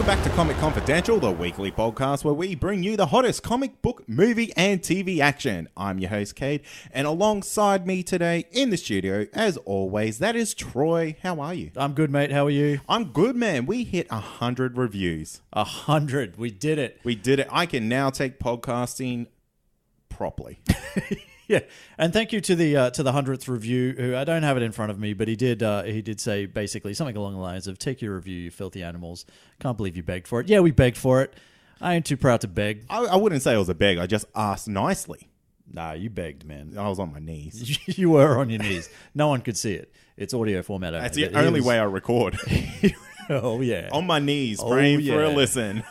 back to Comic Confidential, the weekly podcast where we bring you the hottest comic book, movie, and TV action. I'm your host, Cade, and alongside me today in the studio, as always, that is Troy. How are you? I'm good, mate. How are you? I'm good, man. We hit 100 reviews. 100. We did it. We did it. I can now take podcasting properly. Yeah, and thank you to the 100th review. Who I don't have it in front of me, but he did say basically something along the lines of "Take your review, you filthy animals." Can't believe you begged for it. Yeah, we begged for it. I ain't too proud to beg. I wouldn't say it was a beg. I just asked nicely. Nah, you begged, man. I was on my knees. You were on your knees. No one could see it. It's audio format only. That's the only way I record. Oh yeah, on my knees, praying for a listen.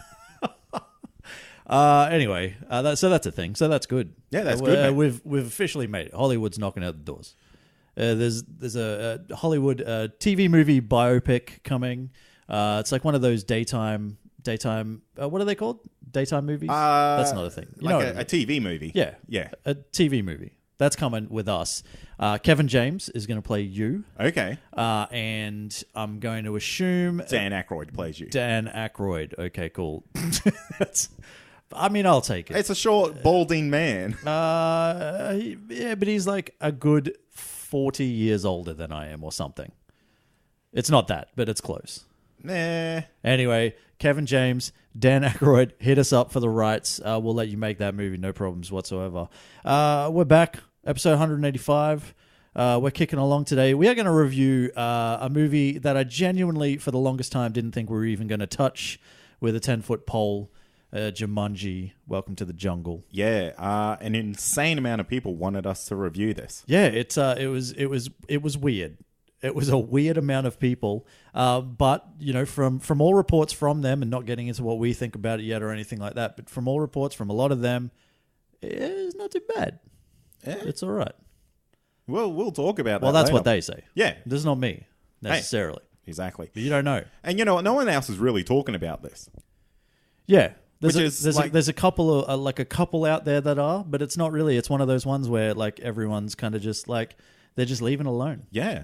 Anyway, so that's a thing. So that's good. Yeah, that's good. We've officially made it. Hollywood's knocking out the doors. There's a Hollywood TV movie biopic coming. It's like one of those daytime. What are they called? Daytime movies? That's not a thing. You know a TV movie. Yeah, a TV movie. That's coming with us. Kevin James is going to play you. Okay. And I'm going to assume Dan Aykroyd plays you. Dan Aykroyd. Okay, cool. I'll take it. It's a short, balding man. Yeah, but he's like a good 40 years older than I am or something. It's not that, but it's close. Nah. Anyway, Kevin James, Dan Aykroyd, hit us up for the rights. We'll let you make that movie, no problems whatsoever. We're back, episode 185. We're kicking along today. We are going to review a movie that I genuinely, for the longest time, didn't think we were even going to touch with a 10-foot pole. Jumanji, Welcome to the Jungle. Yeah, an insane amount of people wanted us to review this. Yeah, it was weird. It was a weird amount of people, but you know, from all reports from them, and not getting into what we think about it yet or anything like that, but from all reports from a lot of them, it's not too bad. Yeah. It's all right. Well, we'll talk about that. Well, that's later. what they say. Yeah, this is not me necessarily. Hey, exactly. But you don't know. And you know what? No one else is really talking about this. Yeah. There's a couple of like a couple out there that are, but it's not really. It's one of those ones where like everyone's kind of just like they're just leaving alone. Yeah,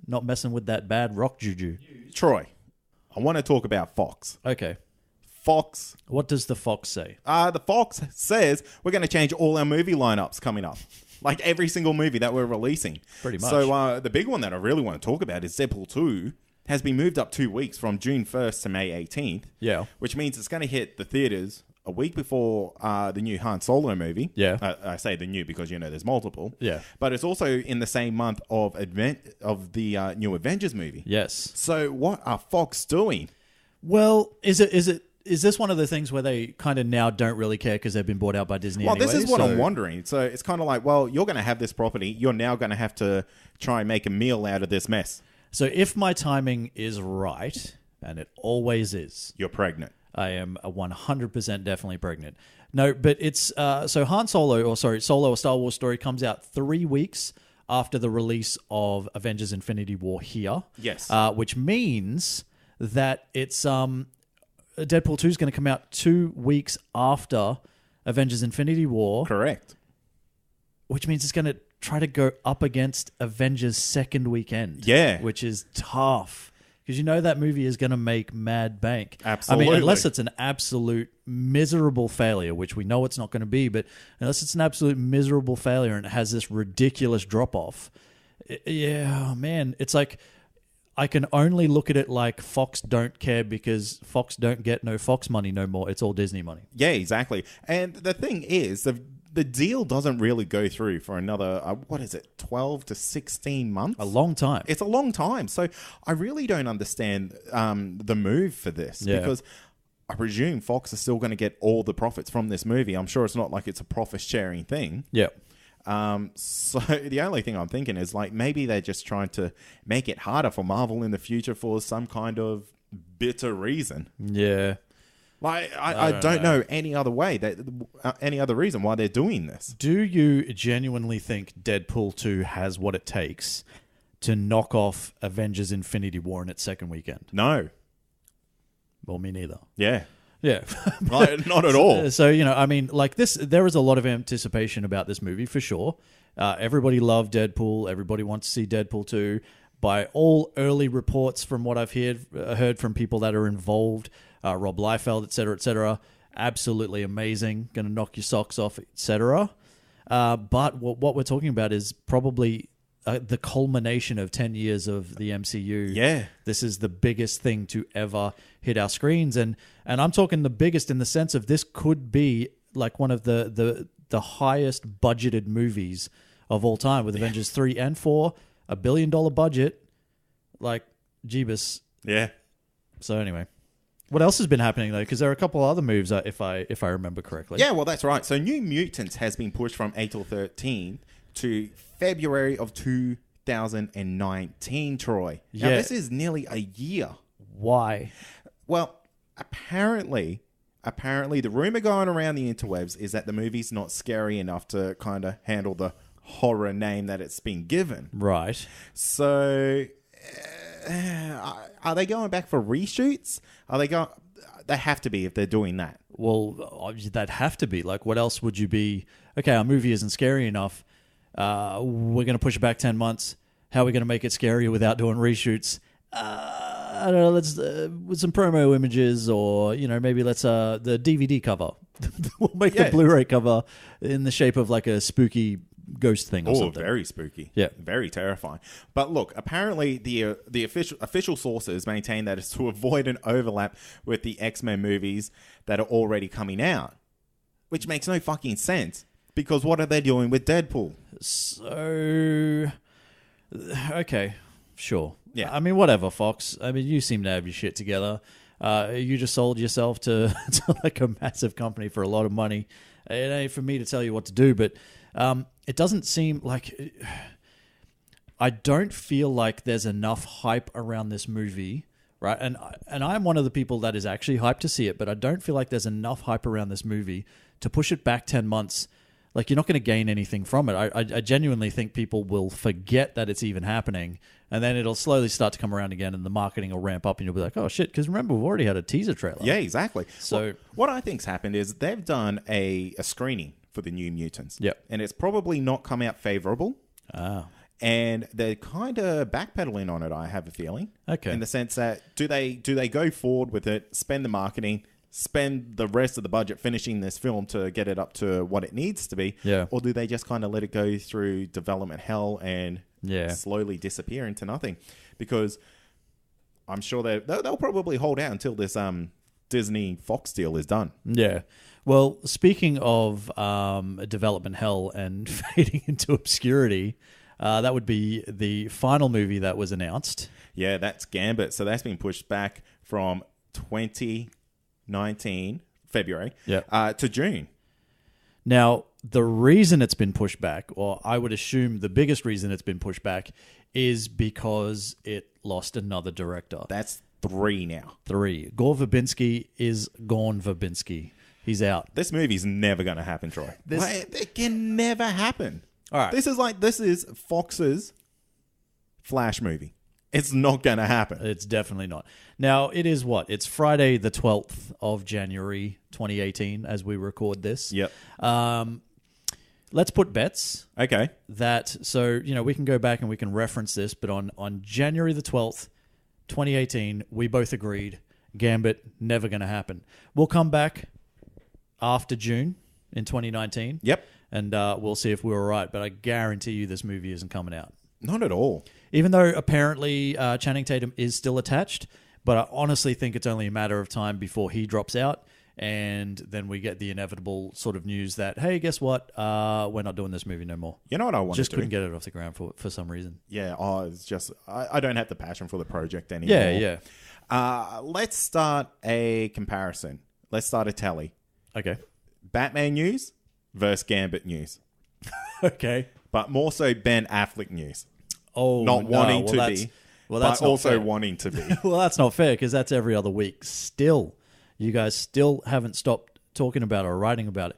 not messing with that bad rock juju. Troy, I want to talk about Fox. Okay, Fox. What does the Fox say? The Fox says we're going to change all our movie lineups coming up. Like every single movie that we're releasing. Pretty much. So the big one that I really want to talk about is Deadpool 2. Has been moved up 2 weeks from June 1st to May 18th. Yeah. Which means it's going to hit the theaters a week before the new Han Solo movie. Yeah. I say the new because, you know, there's multiple. Yeah. But it's also in the same month of the new Avengers movie. Yes. So what are Fox doing? Well, is this one of the things where they kind of now don't really care because they've been bought out by Disney anyway? This is what I'm wondering. So it's kind of like, well, you're going to have this property. You're now going to have to try and make a meal out of this mess. So if my timing is right, and it always is... You're pregnant. I am 100% definitely pregnant. No, but it's... so Solo, A Star Wars Story, comes out 3 weeks after the release of Avengers Infinity War here. Yes. Which means that it's... Deadpool 2 is going to come out 2 weeks after Avengers Infinity War. Correct. Which means it's going to try to go up against Avengers' second weekend. Yeah. Which is tough. Because you know that movie is going to make mad bank. Absolutely. I mean, unless it's an absolute miserable failure, which we know it's not going to be, but unless it's an absolute miserable failure and it has this ridiculous drop-off, yeah, man, it's like... I can only look at it like Fox don't care because Fox don't get no Fox money no more. It's all Disney money. Yeah, exactly. And the thing is, the deal doesn't really go through for another, 12 to 16 months? A long time. It's a long time. So I really don't understand the move for this because I presume Fox is still going to get all the profits from this movie. I'm sure it's not like it's a profit-sharing thing. Yeah. So the only thing I'm thinking is like maybe they're just trying to make it harder for Marvel in the future for some kind of bitter reason. Yeah. Like I don't know any other way any other reason why they're doing this. Do you genuinely think Deadpool 2 has what it takes to knock off Avengers Infinity War in its second weekend? No. Well, me neither. Yeah. Yeah. Not at all. So, you know, I mean, like this, there is a lot of anticipation about this movie for sure. Everybody loved Deadpool. Everybody wants to see Deadpool 2. By all early reports from what I've heard from people that are involved, Rob Liefeld, etc. Absolutely amazing. Going to knock your socks off, etc. But what we're talking about is probably the culmination of 10 years of the MCU. Yeah. This is the biggest thing to ever hit our screens. And I'm talking the biggest in the sense of this could be like one of the highest budgeted movies of all time with Avengers 3 and 4, $1 billion budget. Like, Jeebus. Yeah. So anyway. What else has been happening, though? Because there are a couple other moves, if I remember correctly. Yeah, well, that's right. So New Mutants has been pushed from April 13 to February of 2019, Troy. Now, Yeah. this is nearly a year. Why? Well, apparently, the rumor going around the interwebs is that the movie's not scary enough to kind of handle the horror name that it's been given. Right. So, are they going back for reshoots? They have to be if they're doing that. Well, that'd have to be. Like, what else would you be? Okay, our movie isn't scary enough. We're going to push it back 10 months. How are we going to make it scarier without doing reshoots? I don't know. Let's with some promo images, or maybe let's the DVD cover. We'll make the Blu-ray cover in the shape of like a spooky ghost thing or something. Very spooky. Yeah, very terrifying. But look, apparently the official sources maintain that it's to avoid an overlap with the X-Men movies that are already coming out, which makes no fucking sense. Because what are they doing with Deadpool? So, okay, sure. Yeah. I mean, whatever, Fox. I mean, you seem to have your shit together. You just sold yourself to like a massive company for a lot of money. It ain't for me to tell you what to do, but it doesn't seem like... I don't feel like there's enough hype around this movie, right? And I'm one of the people that is actually hyped to see it, but I don't feel like there's enough hype around this movie to push it back 10 months. Like, you're not going to gain anything from it. I genuinely think people will forget that it's even happening, and then it'll slowly start to come around again, and the marketing will ramp up, and you'll be like, oh, shit, because remember, we've already had a teaser trailer. Yeah, exactly. So what I think's happened is they've done a screening for the New Mutants. Yep. And it's probably not come out favorable. Ah. And they're kind of backpedaling on it, I have a feeling. Okay. In the sense that, do they go forward with it, spend the marketing, spend the rest of the budget finishing this film to get it up to what it needs to be? Yeah. Or do they just kind of let it go through development hell and slowly disappear into nothing? Because I'm sure they'll probably hold out until this Disney Fox deal is done. Yeah. Well, speaking of development hell and fading into obscurity, that would be the final movie that was announced. Yeah, that's Gambit. So that's been pushed back from 2019 February to June. Now, the reason it's been pushed back, or I would assume the biggest reason it's been pushed back, is because it lost another director. That's 3 now. 3. Gore Verbinski is Gorn Verbinski. He's out. This movie's never going to happen, Troy. It can never happen. All right. This is Fox's Flash movie. It's not going to happen. It's definitely not. Now, it is what? It's Friday the 12th of January 2018 as we record this. Yep. Let's put bets. Okay. So, we can go back and we can reference this, but on January the 12th, 2018, we both agreed Gambit, never going to happen. We'll come back after June in 2019. Yep. And we'll see if we were right, but I guarantee you this movie isn't coming out. Not at all. Even though apparently Channing Tatum is still attached, but I honestly think it's only a matter of time before he drops out, and then we get the inevitable sort of news that, hey, guess what? We're not doing this movie no more. You know what I want to do? Just couldn't get it off the ground for some reason. Yeah, it's just, I don't have the passion for the project anymore. Yeah. Let's start a comparison. Let's start a tally. Okay. Batman news versus Gambit news. Okay. But more so Ben Affleck news. Oh, not wanting to that's be, but also fair. wanting to be. Well, that's not fair because that's every other week. Still, you guys still haven't stopped talking about it or writing about it.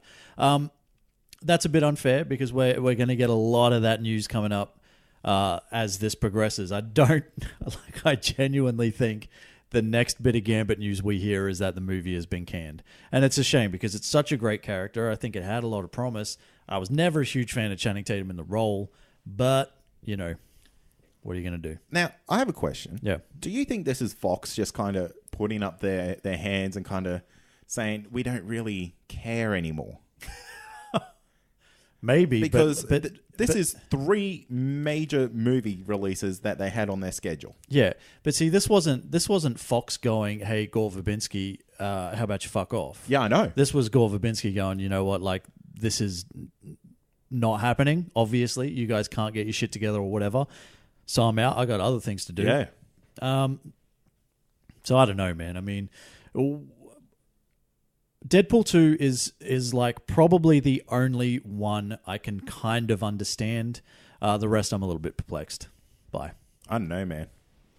That's a bit unfair because we're going to get a lot of that news coming up as this progresses. I genuinely think the next bit of Gambit news we hear is that the movie has been canned. And it's a shame because it's such a great character. I think it had a lot of promise. I was never a huge fan of Channing Tatum in the role, but, What are you going to do? Now, I have a question. Yeah. Do you think this is Fox just kind of putting up their hands and kind of saying, we don't really care anymore? Maybe, because but this is 3 major movie releases that they had on their schedule. Yeah, but see, this wasn't Fox going, "Hey, Gore Verbinski, how about you fuck off?" Yeah, I know. This was Gore Verbinski going, "You know what? Like, this is not happening. Obviously, you guys can't get your shit together or whatever. So I'm out. I got other things to do." Yeah. So I don't know, man. I mean, Deadpool 2 is like probably the only one I can kind of understand. The rest I'm a little bit perplexed by. I don't know, man.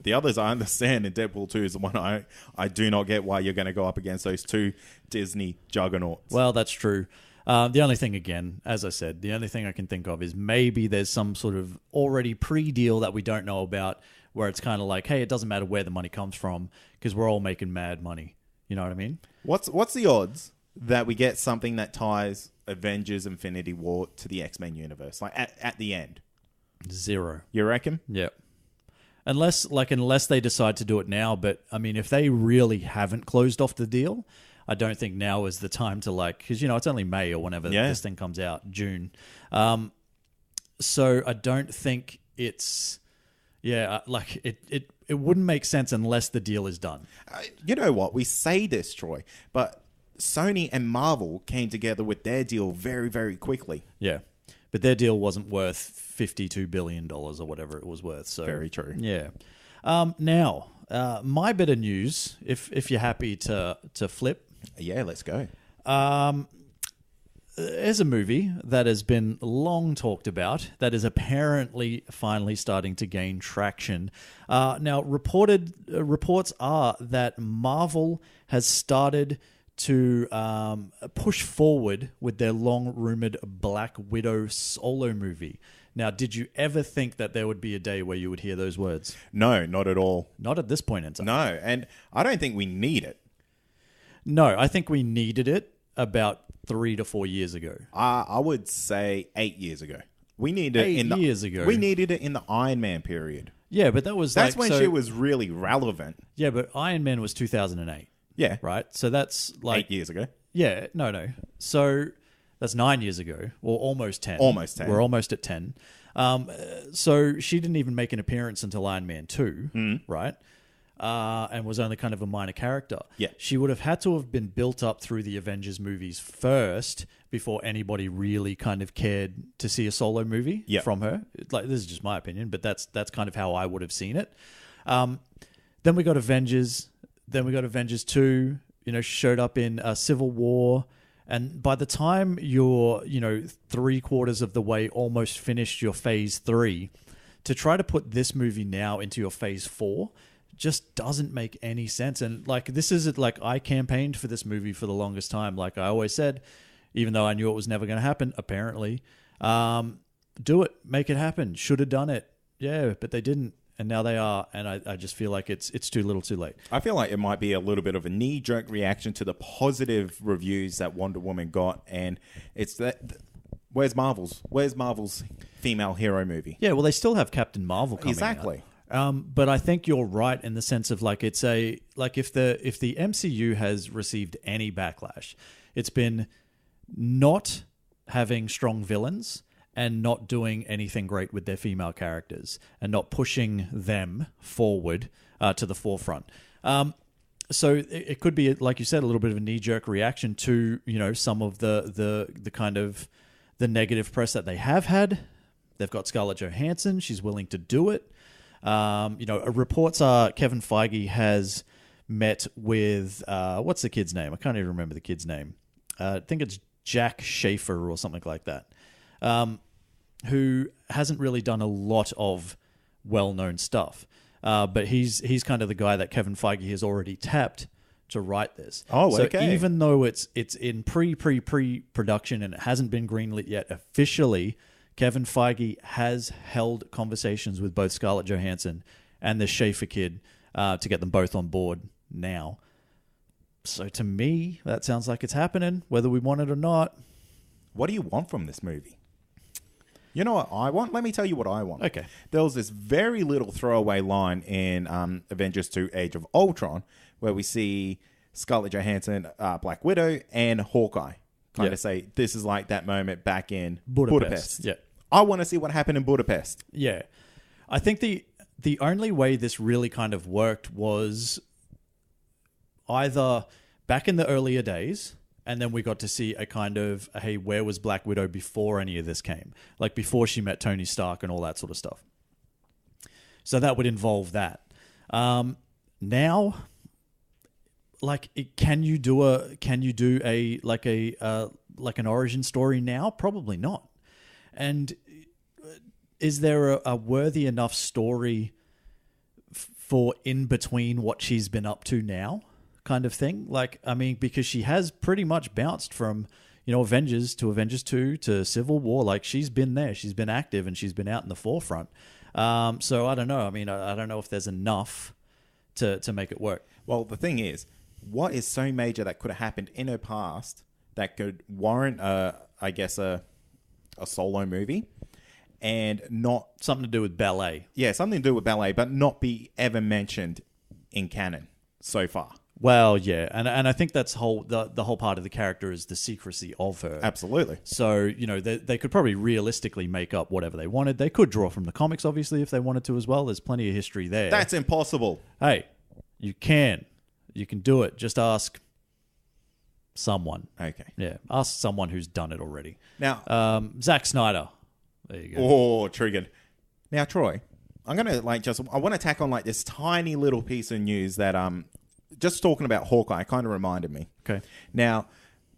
The others I understand, and Deadpool 2 is the one I do not get why you're going to go up against those 2 Disney juggernauts. Well, that's true. The only thing, again, as I said, the only thing I can think of is maybe there's some sort of already pre-deal that we don't know about where it's kind of like, hey, it doesn't matter where the money comes from because we're all making mad money. You know what I mean? What's the odds that we get something that ties Avengers Infinity War to the X-Men universe, like at the end? 0. You reckon? Yeah. Unless they decide to do it now. But, I mean, if they really haven't closed off the deal, I don't think now is the time to, like... Because, you know, it's only May or whenever this thing comes out, June. So I don't think it's... Yeah, like, it wouldn't make sense unless the deal is done. You know what? We say this, Troy, but Sony and Marvel came together with their deal very, very quickly. Yeah. But their deal wasn't worth $52 billion or whatever it was worth. So very true. Yeah. Now, my bit of news, if you're happy to flip. Yeah, let's go. There's a movie that has been long talked about that is apparently finally starting to gain traction. Now, reports are that Marvel has started to push forward with their long-rumored Black Widow solo movie. Now, did you ever think that there would be a day where you would hear those words? No, not at all. Not at this point in time. No, and I don't think we need it. No, I think we needed it about 3 to 4 years ago. I would say 8 years ago. We needed it 8 years ago. We needed it in the Iron Man period. Yeah, but that's when she was really relevant. Yeah, but Iron Man was 2008. Yeah. Right? So that's like... 8 years ago. Yeah, no. So that's 9 years ago, or almost 10. Almost 10. We're almost at 10. So she didn't even make an appearance until Iron Man 2, right? And was only kind of a minor character. Yeah. She would have had to have been built up through the Avengers movies first before anybody really kind of cared to see a solo movie from her. Like, this is just my opinion, but that's kind of how I would have seen it. Then we got Avengers. Then we got Avengers 2, showed up in Civil War. And by the time you're, 3/4 of the way almost finished your phase 3, to try to put this movie now into your phase 4 just doesn't make any sense. And like, this is like, I campaigned for this movie for the longest time. Like I always said, even though I knew it was never going to happen, apparently, do it, make it happen. Should have done it. Yeah, but they didn't. And now they are. And I just feel like it's too little too late. I feel like it might be a little bit of a knee-jerk reaction to the positive reviews that Wonder Woman got. And it's that... Where's Marvel's female hero movie? Yeah, well, they still have Captain Marvel coming Exactly. out. But I think you're right in the sense of like it's a like if the MCU has received any backlash, it's been not having strong villains and not doing anything great with their female characters and not pushing them forward to the forefront. So it could be, like you said, a little bit of a knee-jerk reaction to some of the kind of the negative press that they have had. They've got Scarlett Johansson; she's willing to do it. Reports are Kevin Feige has met with what's the kid's name? I can't even remember the kid's name. I think it's Jack Schaefer or something like that, who hasn't really done a lot of well-known stuff. But he's kind of the guy that Kevin Feige has already tapped to write this. Oh, so okay. Even though it's in pre-production and it hasn't been greenlit yet officially, Kevin Feige has held conversations with both Scarlett Johansson and the Schaefer kid to get them both on board now. So to me, that sounds like it's happening, whether we want it or not. What do you want from this movie? You know what I want? Let me tell you what I want. Okay. There was this very little throwaway line in Avengers 2 Age of Ultron where we see Scarlett Johansson, Black Widow, and Hawkeye kind of say, this is like that moment back in Budapest. Yeah. I want to see what happened in Budapest. Yeah. I think the only way this really kind of worked was either back in the earlier days, and then we got to see a kind of, hey, where was Black Widow before any of this came? Like before she met Tony Stark and all that sort of stuff. So that would involve that. Now, like, can you do a like an origin story now? Probably not. And is there a worthy enough story for in between what she's been up to now, kind of thing? Like, I mean, because she has pretty much bounced from, Avengers to Avengers 2 to Civil War. Like, she's been there, she's been active, and she's been out in the forefront. So I don't know. I mean, I don't know if there's enough to make it work. Well, the thing is, what is so major that could have happened in her past that could warrant, I guess, a solo movie and not... Something to do with ballet. Yeah, something to do with ballet, but not be ever mentioned in canon so far. Well, yeah, and I think that's the whole part of the character is the secrecy of her. Absolutely. So, they could probably realistically make up whatever they wanted. They could draw from the comics, obviously, if they wanted to as well. There's plenty of history there. That's impossible. Hey, you can do it. Just ask someone. Okay. Yeah, ask someone who's done it already. Now, Zack Snyder. There you go. Oh, triggered. Now, Troy, I'm gonna I want to tack on this tiny little piece of news that just talking about Hawkeye kind of reminded me. Okay. Now,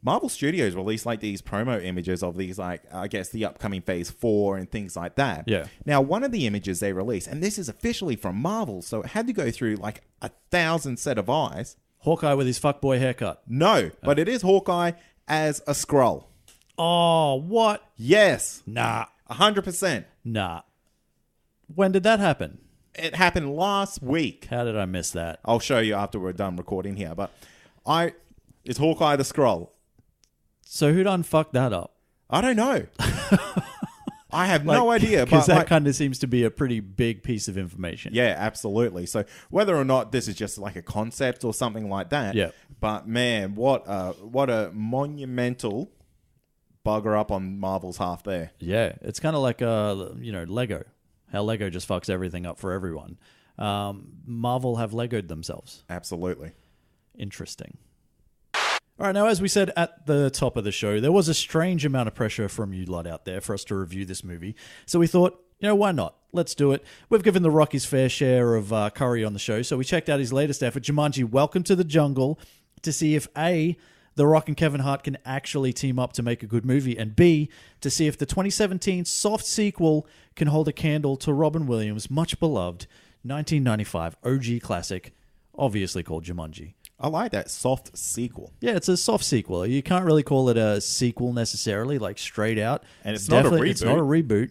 Marvel Studios released these promo images of these I guess the upcoming Phase 4 and things like that. Yeah. Now, one of the images they released, and this is officially from Marvel, so it had to go through 1,000 set of eyes. Hawkeye with his fuckboy haircut. No, but it is Hawkeye as a Skrull. Oh, what? Yes. Nah. 100%. Nah. When did that happen? It happened last week. How did I miss that? I'll show you after we're done recording here, but it's Hawkeye the Skrull. So who done fucked that up? I don't know. I have no idea. Because that kind of seems to be a pretty big piece of information. Yeah, absolutely. So whether or not this is just a concept or something like that. Yeah. But man, what a monumental bugger up on Marvel's half there. Yeah, it's kind of like Lego. How Lego just fucks everything up for everyone. Marvel have Legoed themselves. Absolutely. Interesting. All right, now, as we said at the top of the show, there was a strange amount of pressure from you lot out there for us to review this movie. So we thought, why not? Let's do it. We've given The Rock his fair share of curry on the show, so we checked out his latest effort, Jumanji, Welcome to the Jungle, to see if A, The Rock and Kevin Hart can actually team up to make a good movie, and B, to see if the 2017 soft sequel can hold a candle to Robin Williams' much beloved 1995 OG classic, obviously called Jumanji. I like that soft sequel. Yeah, it's a soft sequel. You can't really call it a sequel necessarily, straight out. And it's not a reboot. It's not a reboot.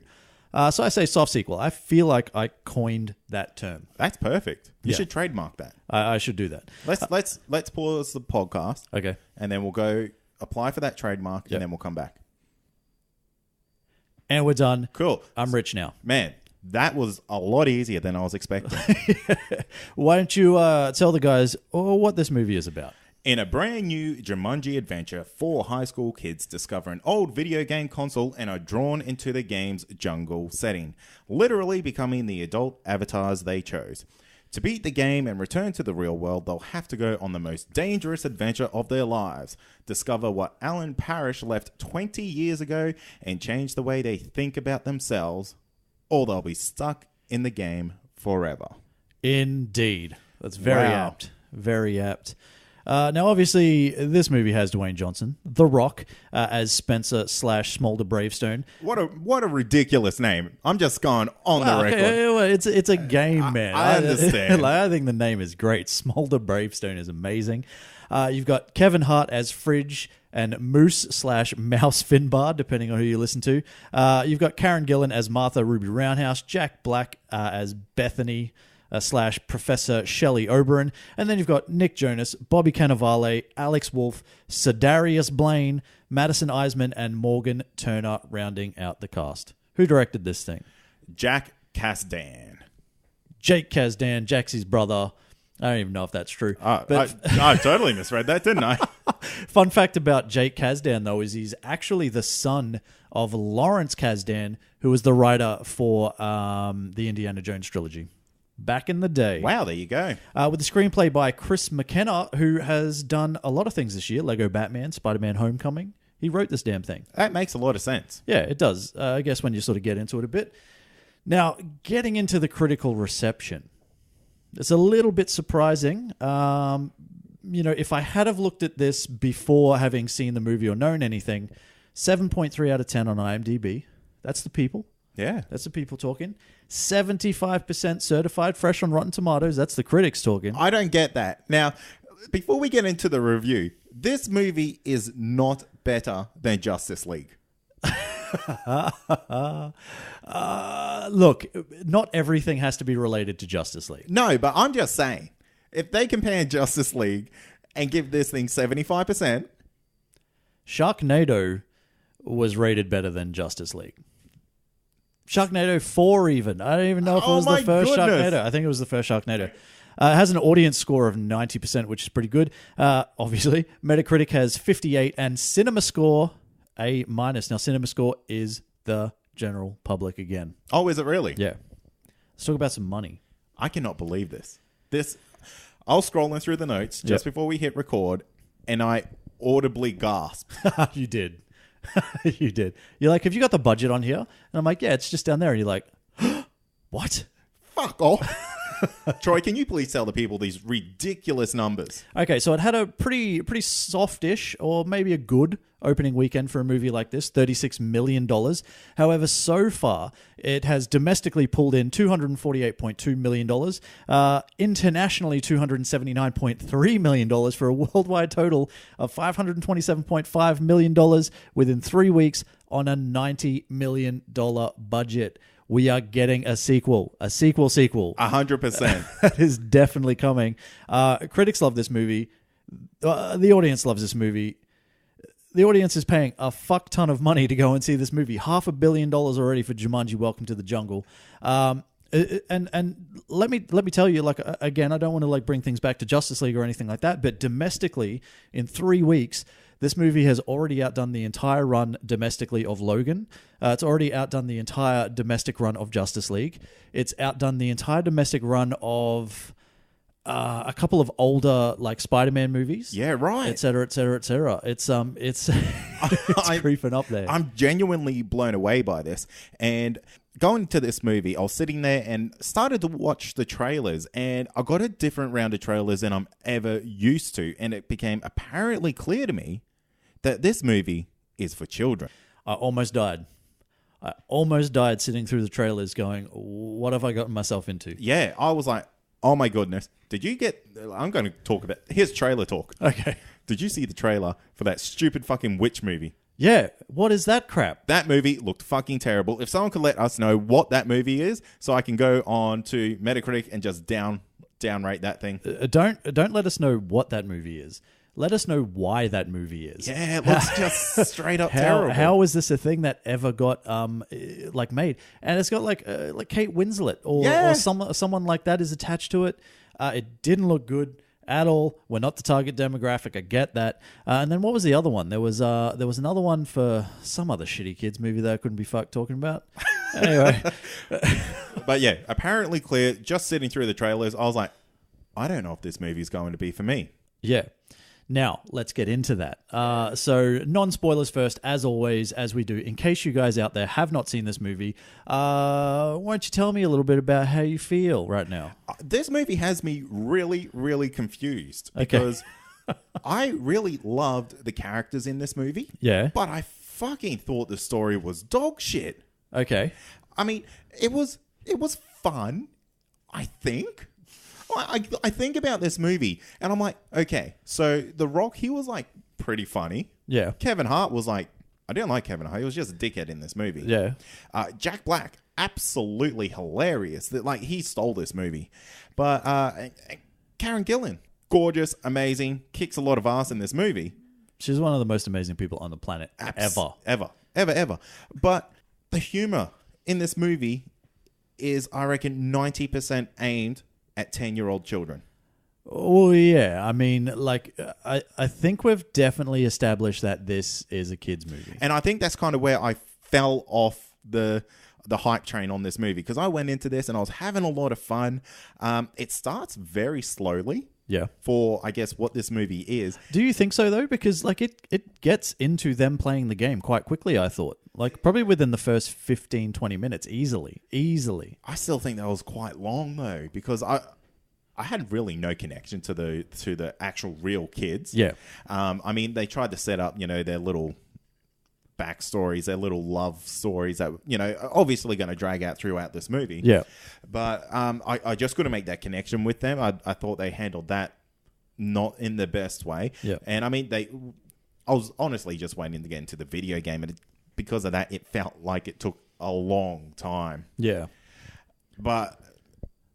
So I say soft sequel. I feel like I coined that term. That's perfect. You Yeah. should trademark that. I should do that. Let's pause the podcast. Okay. And then we'll go apply for that trademark, Yep. and then we'll come back. And we're done. Cool. I'm rich now. Man, that was a lot easier than I was expecting. Why don't you tell the guys what this movie is about? In a brand new Jumanji adventure, 4 high school kids discover an old video game console and are drawn into the game's jungle setting, literally becoming the adult avatars they chose. To beat the game and return to the real world, they'll have to go on the most dangerous adventure of their lives, discover what Alan Parrish left 20 years ago, and change the way they think about themselves, or they'll be stuck in the game forever. Indeed. That's very Wow. apt. Very apt. Now, obviously, this movie has Dwayne Johnson, The Rock, as Spencer / Smolder Bravestone. What a ridiculous name. I'm just going on the record. Okay, it's a game, man. I understand. I think the name is great. Smolder Bravestone is amazing. You've got Kevin Hart as Fridge and Moose / Mouse Finbar, depending on who you listen to. You've got Karen Gillan as Martha Ruby Roundhouse, Jack Black as Bethany / Professor Shelley Oberon, and then you've got Nick Jonas, Bobby Cannavale, Alex Wolff, Sedarius Blaine, Madison Eisman, and Morgan Turner rounding out the cast. Who directed this thing? Jack Kasdan. Jake Kasdan, Jaxie's brother. I don't even know if that's true. I totally misread that, didn't I? Fun fact about Jake Kasdan, though, is he's actually the son of Lawrence Kasdan, who was the writer for the Indiana Jones trilogy back in the day. Wow, there you go. With the screenplay by Chris McKenna, who has done a lot of things this year. Lego Batman, Spider-Man Homecoming. He wrote this damn thing. That makes a lot of sense. Yeah, it does. I guess when you sort of get into it a bit. Now, getting into the critical reception. It's a little bit surprising. If I had have looked at this before having seen the movie or known anything, 7.3 out of 10 on IMDb. That's the people. Yeah. That's the people talking. 75% certified, fresh on Rotten Tomatoes. That's the critics talking. I don't get that. Now, before we get into the review, this movie is not better than Justice League. Look, not everything has to be related to Justice League. No, but I'm just saying, if they compare Justice League and give this thing 75%... Sharknado was rated better than Justice League. Sharknado 4 even. I don't even know if it was the first Sharknado. I think it was the first Sharknado. It has an audience score of 90%, which is pretty good. Obviously, Metacritic has 58 and CinemaScore A-. Now, CinemaScore is the general public again. Oh, is it really? Yeah. Let's talk about some money. I cannot believe this. I was scrolling through the notes just before we hit record, and I audibly gasped. You did. You did. You're like, have you got the budget on here? And I'm like, yeah, it's just down there. And you're like, what? Fuck off. Troy, can you please tell the people these ridiculous numbers? Okay, so it had a pretty softish or maybe a good opening weekend for a movie like this, $36 million. However, so far, it has domestically pulled in $248.2 million, internationally $279.3 million for a worldwide total of $527.5 million within 3 weeks on a $90 million budget. We are getting a sequel. 100%. That is definitely coming. Critics love this movie. The audience loves this movie. The audience is paying a fuck ton of money to go and see this movie. $500 million already for Jumanji: Welcome to the Jungle. And let me tell you, like, again, I don't want to like bring things back to Justice League or anything like that, but domestically, in 3 weeks, this movie has already outdone the entire run domestically of Logan. It's already outdone the entire domestic run of Justice League. It's outdone the entire domestic run of a couple of older like Spider-Man movies. Yeah, right. Et cetera, et cetera, et cetera. It's creeping up there. I'm genuinely blown away by this. And going to this movie, I was sitting there and started to watch the trailers, and I got a different round of trailers than I'm ever used to. And it became apparently clear to me that this movie is for children. I almost died. Sitting through the trailers going, what have I gotten myself into? Yeah, I was like, oh my goodness. I'm going to talk about, here's trailer talk. Okay. Did you see the trailer for that stupid fucking witch movie? Yeah, what is that crap? That movie looked fucking terrible. If someone could let us know what that movie is, so I can go on to Metacritic and just downrate that thing. Don't let us know what that movie is. Let us know why that movie is. Yeah, it looks just straight up terrible. How is this a thing that ever got like made? And it's got like Kate Winslet or someone like that is attached to it. It didn't look good at all. We're not the target demographic. I get that. And then what was the other one? There was another one for some other shitty kids movie that I couldn't be fucked talking about. Anyway, but yeah, apparently clear. Just sitting through the trailers, I was like, I don't know if this movie is going to be for me. Yeah. Now, let's get into that. So, non-spoilers first, as always, as we do. In case you guys out there have not seen this movie, why don't you tell me a little bit about how you feel right now? This movie has me really, really confused because I really loved the characters in this movie. Yeah. But I fucking thought the story was dog shit. Okay. I mean, it was fun, I think. I think about this movie and I'm like, okay, so The Rock, he was like pretty funny. Yeah. Kevin Hart was like, I didn't like Kevin Hart. He was just a dickhead in this movie. Yeah. Jack Black, absolutely hilarious. That like he stole this movie. But Karen Gillan, gorgeous, amazing, kicks a lot of ass in this movie. She's one of the most amazing people on the planet ever. But the humor in this movie is, I reckon, 90% aimed at 10-year-old children. Oh, yeah. I mean, like, I think we've definitely established that this is a kid's movie. And I think that's kind of where I fell off the hype train on this movie, because I went into this and I was having a lot of fun. It starts very slowly. Yeah. For, I guess, what this movie is. Do you think so, though? Because, like, it gets into them playing the game quite quickly, I thought. Like, probably within the first 15, 20 minutes, easily. I still think that was quite long, though, because I had really no connection to the actual real kids. Yeah. I mean, they tried to set up, their little backstories, their little love stories that, are obviously going to drag out throughout this movie. Yeah. But I just couldn't make that connection with them. I thought they handled that not in the best way. Yeah. And I mean, I was honestly just waiting to get into the video game, and because of that, it felt like it took a long time. Yeah. But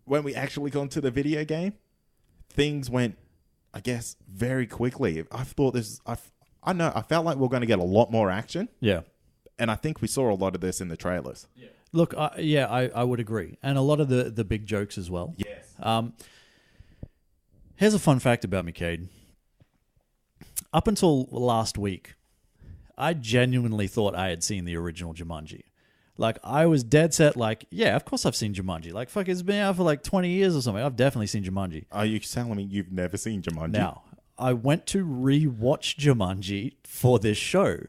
when we actually got into the video game, things went, I guess, very quickly. I thought I felt like we we're going to get a lot more action. Yeah. And I think we saw a lot of this in the trailers. Yeah. Look, I would agree. And a lot of the big jokes as well. Yes. Here's a fun fact about me, Cade. Up until last week, I genuinely thought I had seen the original Jumanji. Like, I was dead set, like, yeah, of course I've seen Jumanji. Like, fuck, it's been out for like 20 years or something. I've definitely seen Jumanji. Are you telling me you've never seen Jumanji? Now, I went to re-watch Jumanji for this show,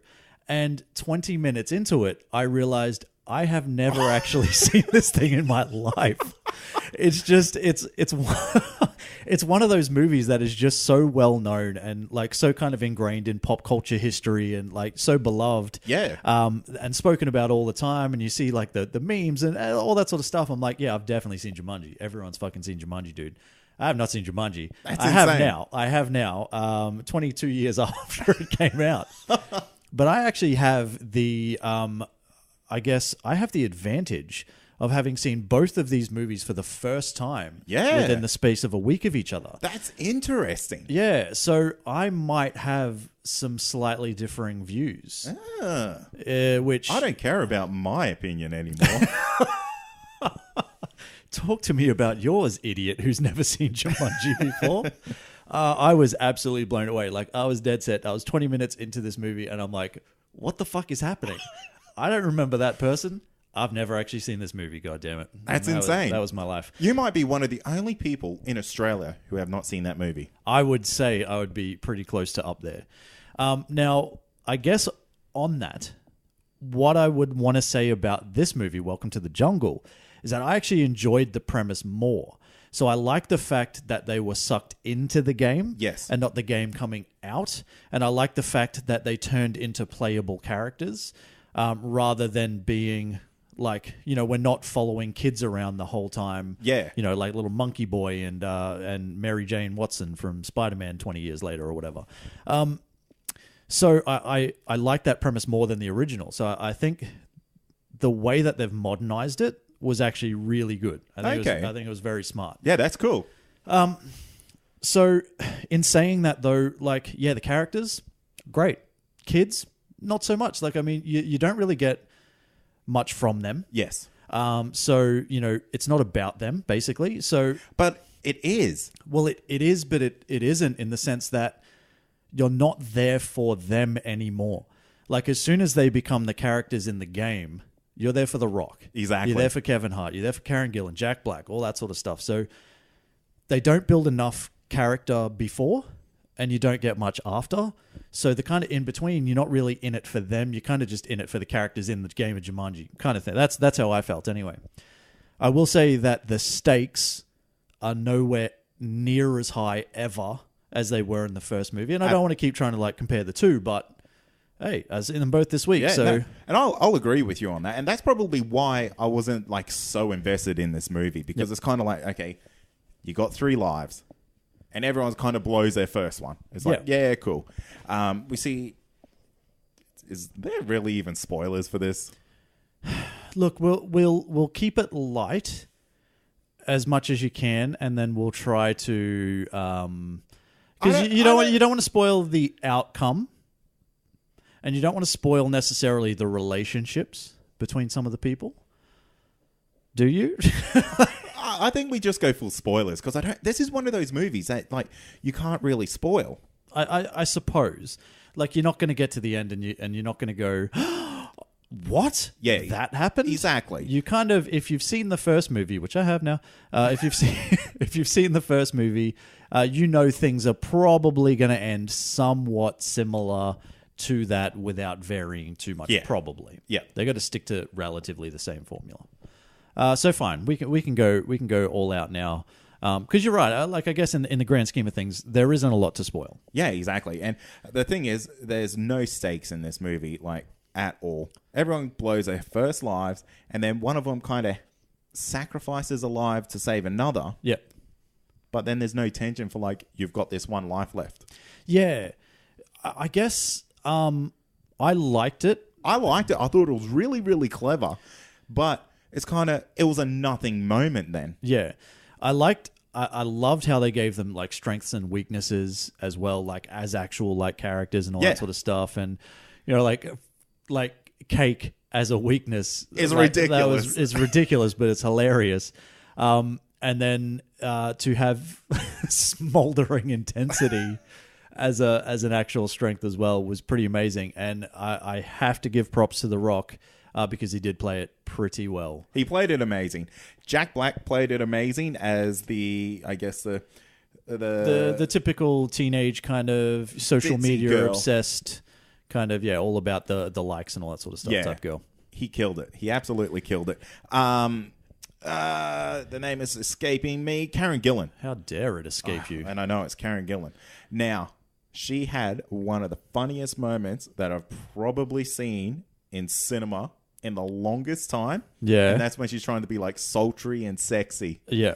and 20 minutes into it, I realized I have never actually seen this thing in my life. It's just, it's one of those movies that is just so well known and like so kind of ingrained in pop culture history and like so beloved. Yeah. And spoken about all the time. And you see like the memes and all that sort of stuff. I'm like, yeah, I've definitely seen Jumanji. Everyone's fucking seen Jumanji, dude. I have not seen Jumanji. That's insane. I have have now. 22 years after it came out. But I actually have the, I guess I have the advantage of having seen both of these movies for the first time within the space of a week of each other. That's interesting. Yeah, so I might have some slightly differing views. Which I don't care about my opinion anymore. Talk to me about yours, idiot, who's never seen Jumanji before. I was absolutely blown away. Like, I was dead set. I was 20 minutes into this movie, and I'm like, what the fuck is happening? I don't remember that person. I've never actually seen this movie, goddammit. That's insane. That was my life. You might be one of the only people in Australia who have not seen that movie. I would say I would be pretty close to up there. Now, I guess on that, what I would want to say about this movie, Welcome to the Jungle, is that I actually enjoyed the premise more. So I like the fact that they were sucked into the game. Yes. And not the game coming out. And I like the fact that they turned into playable characters rather than being like, we're not following kids around the whole time. Yeah. Like little Monkey Boy and Mary Jane Watson from Spider-Man 20 years later or whatever. So I like that premise more than the original. So I think the way that they've modernized it was actually really good. I think it was very smart. Yeah, that's cool. So in saying that though, like, yeah, the characters, great. Kids, not so much. Like, I mean, you don't really get much from them. Yes. So, it's not about them, basically. So, but it is. Well, it is, but it isn't in the sense that you're not there for them anymore. Like, as soon as they become the characters in the game, you're there for The Rock. Exactly. You're there for Kevin Hart. You're there for Karen Gillan, Jack Black, all that sort of stuff. So they don't build enough character before, and you don't get much after. So the kind of in between, you're not really in it for them. You're kind of just in it for the characters in the game of Jumanji kind of thing. That's how I felt anyway. I will say that the stakes are nowhere near as high ever as they were in the first movie. And I don't want to keep trying to like compare the two, but hey, I was in them both this week. And I'll agree with you on that. And that's probably why I wasn't like so invested in this movie, because it's kind of like, okay, you got 3 lives. And everyone kind of blows their first one. It's like, yeah cool. We see... Is there really even spoilers for this? Look, we'll keep it light as much as you can, and then we'll try to... Because you don't want to spoil the outcome, and you don't want to spoil necessarily the relationships between some of the people. Do you? I think we just go full spoilers because this is one of those movies that like you can't really spoil. I suppose. Like, you're not going to get to the end and you're not going to go, what? Yeah, that happened? Exactly. You kind of, if you've seen the first movie, which I have now, if you've seen the first movie, you know things are probably going to end somewhat similar to that without varying too much. Yeah. Probably. Yeah. They got to stick to relatively the same formula. So fine, we can go all out now. Because you're right. Like, I guess in the grand scheme of things, there isn't a lot to spoil. Yeah, exactly. And the thing is, there's no stakes in this movie, like, at all. Everyone blows their first lives, and then one of them kind of sacrifices a life to save another. Yeah. But then there's no tension for, like, you've got this one life left. Yeah. I guess I liked it. I liked it. I thought it was really, really clever. But it was a nothing moment then. Yeah. I loved how they gave them like strengths and weaknesses as well, like as actual like characters and all that sort of stuff. And you know, like cake as a weakness is ridiculous. It's ridiculous, but it's hilarious. And then to have smoldering intensity as an actual strength as well was pretty amazing. And I have to give props to The Rock. Because he did play it pretty well. He played it amazing. Jack Black played it amazing as the typical teenage kind of social media girl. Obsessed kind of, all about the likes and all that sort of stuff type girl. He killed it. He absolutely killed it. The name is escaping me. Karen Gillan. How dare it escape you? And I know it's Karen Gillan. Now, she had one of the funniest moments that I've probably seen in cinema in the longest time. Yeah. And that's when she's trying to be like sultry and sexy. Yeah.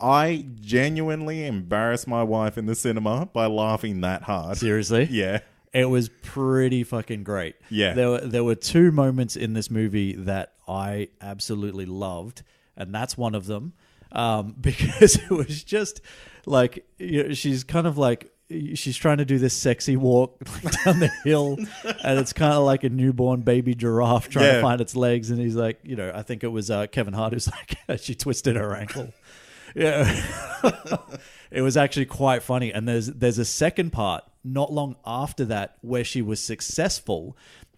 I genuinely embarrassed my wife in the cinema by laughing that hard. Seriously? Yeah. It was pretty fucking great. Yeah. There were two moments in this movie that I absolutely loved, and that's one of them. Because it was just like, she's kind of like, she's trying to do this sexy walk down the hill, and it's kind of like a newborn baby giraffe trying to find its legs. And he's like, I think it was Kevin Hart who's like, she twisted her ankle. Yeah, it was actually quite funny. And there's a second part not long after that where she was successful,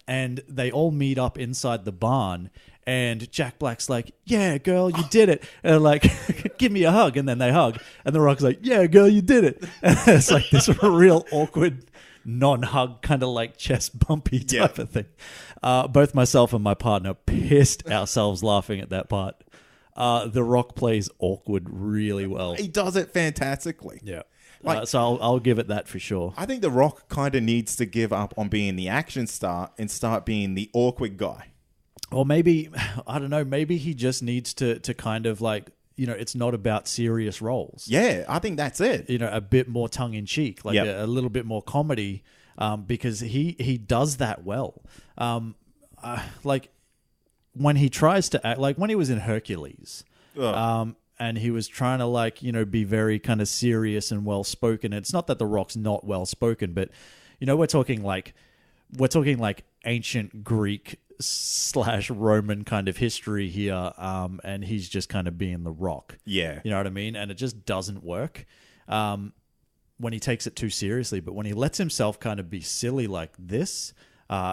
and they all meet up inside the barn. And Jack Black's like, yeah, girl, you did it. And like, give me a hug. And then they hug. And The Rock's like, yeah, girl, you did it. And it's like this real awkward non-hug kind of like chest bumpy type of thing. Both myself and my partner pissed ourselves laughing at that part. The Rock plays awkward really well. He does it fantastically. Yeah. So I'll give it that for sure. I think The Rock kind of needs to give up on being the action star and start being the awkward guy. Or maybe, I don't know, maybe he just needs to kind of like, it's not about serious roles. Yeah, I think that's it. A bit more tongue-in-cheek, like a little bit more comedy, because he does that well. Like, when he tries to act, like when he was in Hercules, and he was trying to like, be very kind of serious and well-spoken. It's not that The Rock's not well-spoken, but, we're talking like ancient Greek / Roman kind of history here, and he's just kind of being The Rock. Yeah. You know what I mean? And it just doesn't work when he takes it too seriously. But when he lets himself kind of be silly like this,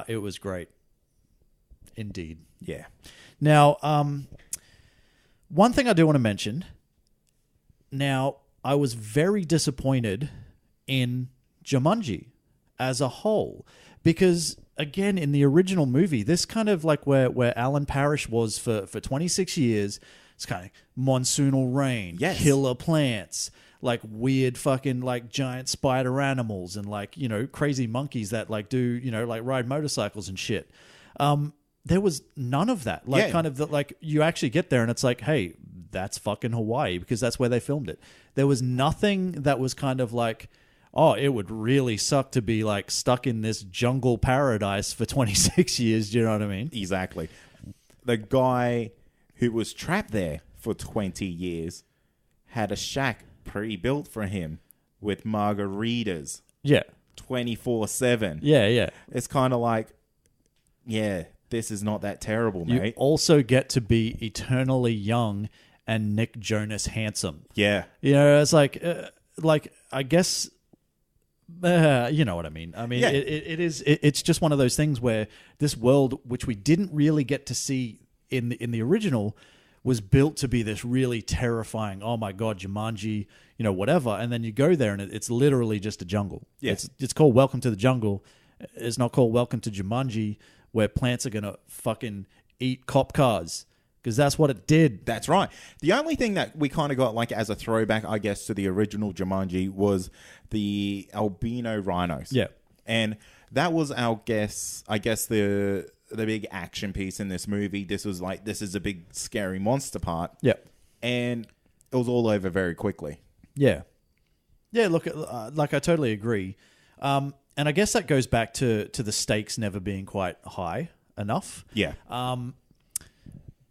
it was great. Indeed. Yeah. Now, one thing I do want to mention. Now, I was very disappointed in Jumanji as a whole, because again, in the original movie, this kind of like where Alan Parrish was for 26 years, it's kind of monsoonal rain, killer plants, like weird fucking like giant spider animals, and like, crazy monkeys that like do, like ride motorcycles and shit. There was none of that. Like kind of like you actually get there and it's like, hey, that's fucking Hawaii, because that's where they filmed it. There was nothing that was kind of like, oh, it would really suck to be like stuck in this jungle paradise for 26 years. Do you know what I mean? Exactly. The guy who was trapped there for 20 years had a shack pre-built for him with margaritas. Yeah. 24/7. Yeah, yeah. It's kind of like, yeah, this is not that terrible, You mate. also get to be eternally young and Nick Jonas handsome. Yeah. You know, it's like I guess, you know what I mean. I mean, Yeah. it's just one of those things where this world, which we didn't really get to see in the original, was built to be this really terrifying, oh my God, Jumanji, you know, whatever. And then you go there and it's literally just a jungle. Yeah. It's called Welcome to the Jungle. It's not called Welcome to Jumanji, where plants are going to fucking eat cop cars. Because that's what it did. That's right. The only thing that we kind of got like as a throwback, I guess, to the original Jumanji was the albino rhinos. Yeah. And that was our guess, I guess, the big action piece in this movie. This was like, this is a big scary monster part. Yeah. And it was all over very quickly. Yeah. Yeah, look, like I totally agree. And I guess that goes back to the stakes never being quite high enough. Yeah.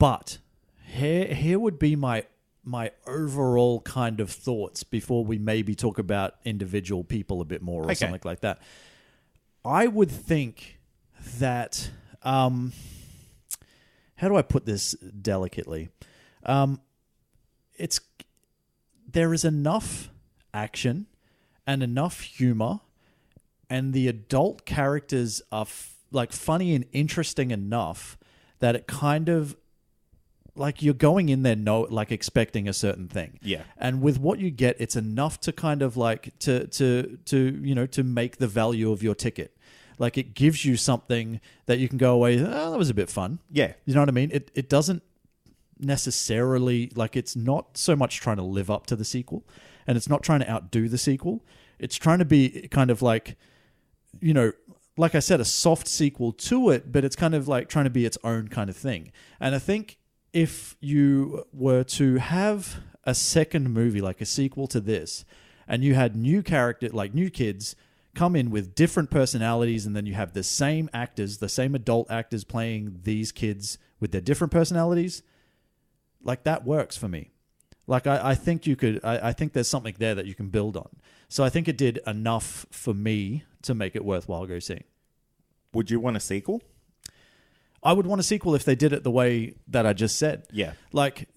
But here would be my overall kind of thoughts before we maybe talk about individual people a bit more or something like that. I would think that, how do I put this delicately? There is enough action and enough humor, and the adult characters are like funny and interesting enough that it kind of, like, you're going in there like expecting a certain thing. Yeah. And with what you get, it's enough to kind of like to you know, to make the value of your ticket. Like, it gives you something that you can go away, oh, that was a bit fun. Yeah. You know what I mean? It doesn't necessarily, like, it's not so much trying to live up to the sequel, and it's not trying to outdo the sequel. It's trying to be kind of like, you know, like I said, a soft sequel to it, but it's kind of like trying to be its own kind of thing. And I think if you were to have a second movie, like a sequel to this, and you had new character, like new kids come in with different personalities, and then you have the same actors, the same adult actors playing these kids with their different personalities, like, that works for me. Like, I think you could, I think there's something there that you can build on. So I think it did enough for me to make it worthwhile go seeing. Would you want a sequel? I would want a sequel if they did it the way that I just said. Yeah. Like,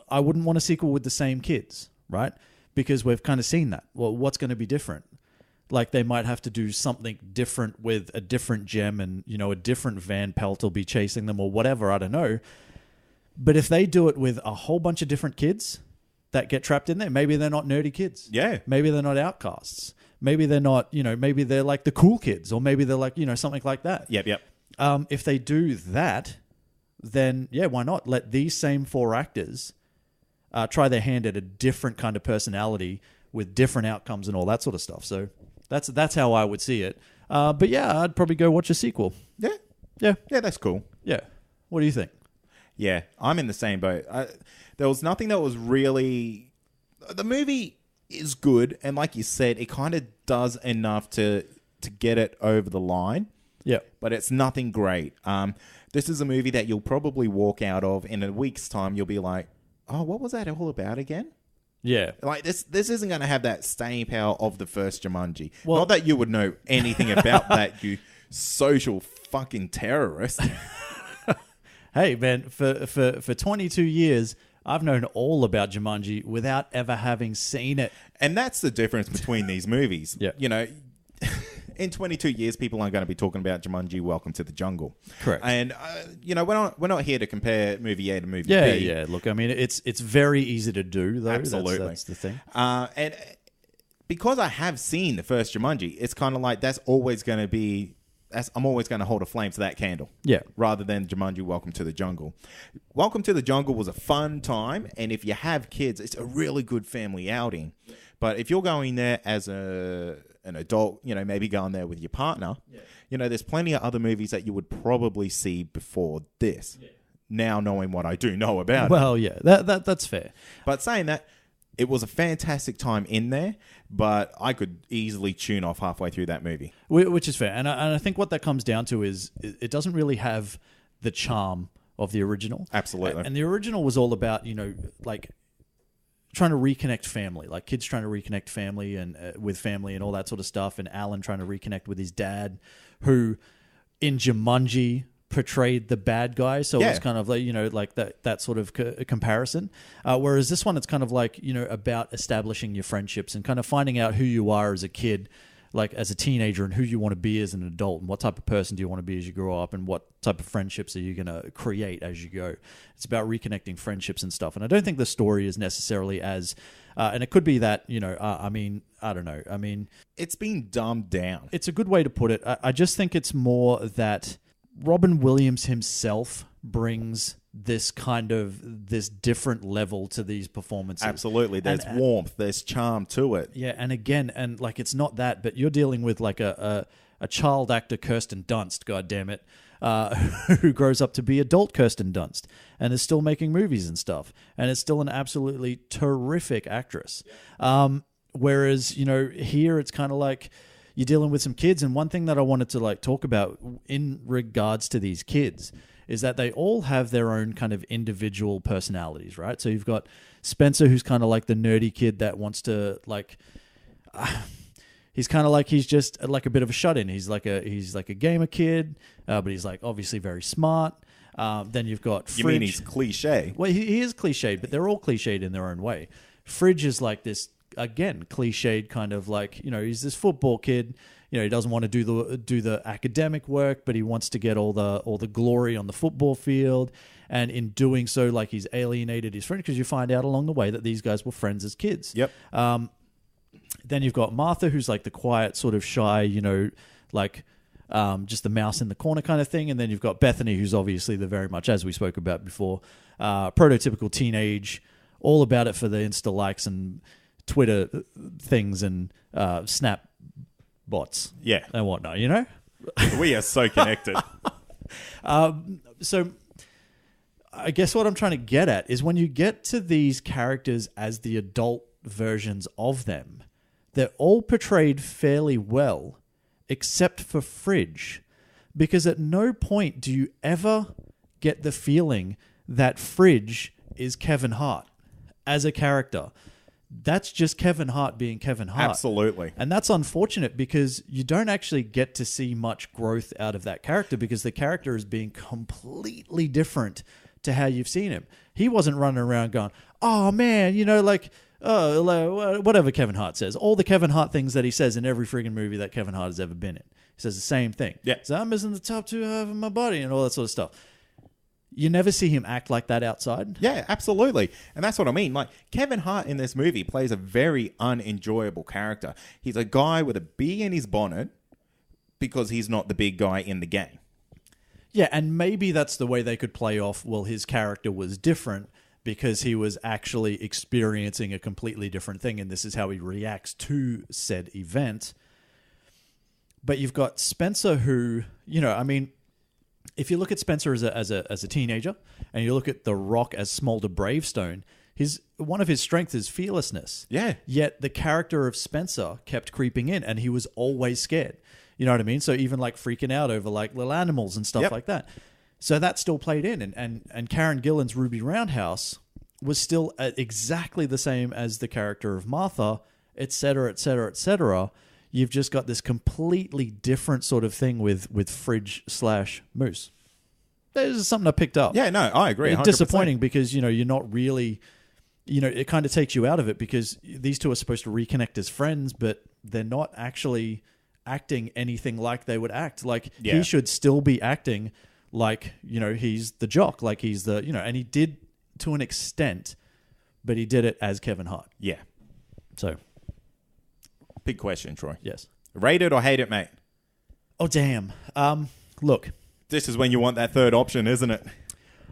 I wouldn't want a sequel with the same kids, right? Because we've kind of seen that. Well, what's going to be different? Like, they might have to do something different with a different gem, and, you know, a different Van Pelt will be chasing them or whatever. I don't know. But if they do it with a whole bunch of different kids that get trapped in there, maybe they're not nerdy kids. Yeah. Maybe they're not outcasts. Maybe they're not, you know, maybe they're like the cool kids, or maybe they're like, you know, something like that. Yep. If they do that, then yeah, why not? Let these same four actors try their hand at a different kind of personality with different outcomes and all that sort of stuff. So that's how I would see it. But yeah, I'd probably go watch a sequel. Yeah. Yeah. Yeah, that's cool. Yeah. What do you think? Yeah, I'm in the same boat. There was nothing that was really... The movie is good, and like you said, it kind of does enough to get it over the line. Yeah. But it's nothing great. This is a movie that you'll probably walk out of in a week's time. You'll be like, oh, what was that all about again? Yeah. Like, this isn't going to have that staying power of the first Jumanji. Well, not that you would know anything about that, you social fucking terrorist. Hey, man, for 22 years, I've known all about Jumanji without ever having seen it. And that's the difference between these movies. Yeah. You know, in 22 years, people aren't going to be talking about Jumanji, Welcome to the Jungle. Correct. And, you know, we're not here to compare movie A to movie B. Yeah. Look, I mean, it's very easy to do, though. Absolutely. That's the thing. And because I have seen the first Jumanji, it's kind of like that's always going to be... I'm always going to hold a flame to that candle. Yeah. Rather than Jumanji, Welcome to the Jungle. Welcome to the Jungle was a fun time, and if you have kids, it's a really good family outing. But if you're going there as an adult, you know, maybe going there with your partner, you know, there's plenty of other movies that you would probably see before this. Yeah. Now knowing what I do know about it. Well, yeah, that's fair. But saying that, it was a fantastic time in there, but I could easily tune off halfway through that movie. Which is fair. And I think what that comes down to is it doesn't really have the charm of the original. Absolutely. And the original was all about, you know, like trying to reconnect family, like kids trying to reconnect family and with family and all that sort of stuff. And Alan trying to reconnect with his dad, who in Jumanji portrayed the bad guy, so Yeah. it's kind of like, you know, like that sort of comparison. Whereas this one, it's kind of like, you know, about establishing your friendships and kind of finding out who you are as a kid, like as a teenager, and who you want to be as an adult, and what type of person do you want to be as you grow up, and what type of friendships are you going to create as you go. It's about reconnecting friendships and stuff. And I don't think the story is necessarily as and it could be that, you know, I mean, I don't know. I mean, It's been dumbed down. it's a good way to put it. I just think it's more that Robin Williams himself brings this different level to these performances. Absolutely. There's And- warmth. There's charm to it. Yeah, and again, and like it's not that, but you're dealing with like a child actor, Kirsten Dunst, goddammit, who grows up to be adult Kirsten Dunst and is still making movies and stuff, and is still an absolutely terrific actress. Whereas, you know, here it's kind of like you're dealing with some kids, and one thing that I wanted to like talk about in regards to these kids is that they all have their own kind of individual personalities, right? So you've got Spencer, who's kind of like the nerdy kid that wants to like... he's kind of like, he's just like a bit of a shut-in. He's like a gamer kid, but he's like obviously very smart. Then you've got Fridge. You mean he's cliche? Well, he is cliched, but they're all cliched in their own way. Fridge is like this, again, cliched kind of like, you know, he's this football kid. You know, he doesn't want to do the academic work, but he wants to get all the glory on the football field. And in doing so, like, he's alienated his friend, because you find out along the way that these guys were friends as kids. Yep. Then you've got Martha, who's like the quiet, sort of shy, you know, like just the mouse in the corner kind of thing. And then you've got Bethany, who's obviously the very much, as we spoke about before, prototypical teenage, all about it for the Insta likes and Twitter things and Snap bots. Yeah. And whatnot, you know? We are so connected. So I guess what I'm trying to get at is when you get to these characters as the adult versions of them, they're all portrayed fairly well, except for Fridge, because at no point do you ever get the feeling that Fridge is Kevin Hart as a character. That's just Kevin Hart being Kevin Hart. Absolutely. And that's unfortunate, because you don't actually get to see much growth out of that character, because the character is being completely different to how you've seen him. He wasn't running around going, oh man, you know, like, whatever Kevin Hart says. All the Kevin Hart things that he says in every friggin' movie that Kevin Hart has ever been in. He says the same thing. Yeah. So I'm missing the top 2 half of my body and all that sort of stuff. You never see him act like that outside. Yeah, absolutely. And that's what I mean. Like, Kevin Hart in this movie plays a very unenjoyable character. He's a guy with a bee in his bonnet because he's not the big guy in the game. Yeah, and maybe that's the way they could play off, well, his character was different because he was actually experiencing a completely different thing, and this is how he reacts to said event. But you've got Spencer, who, you know, I mean, if you look at Spencer as a teenager, and you look at The Rock as Smolder Bravestone, one of his strengths is fearlessness. Yeah. Yet the character of Spencer kept creeping in, and he was always scared. You know what I mean? So even like freaking out over like little animals and stuff like that. So that still played in, and Karen Gillan's Ruby Roundhouse was still exactly the same as the character of Martha, et cetera, et cetera, et cetera. You've just got this completely different sort of thing with Fridge / Moose. This is something I picked up. Yeah, no, I agree. 100%. It's disappointing because, you know, you're not really, you know, it kind of takes you out of it, because these two are supposed to reconnect as friends, but they're not actually acting anything like they would act. Like, he should still be acting like, you know, he's the jock, like he's the, you know, and he did to an extent, but he did it as Kevin Hart. Yeah. So, Big question, Troy. yes. Rate it or hate it, mate? Oh, damn. Look. This is when you want that third option, isn't it?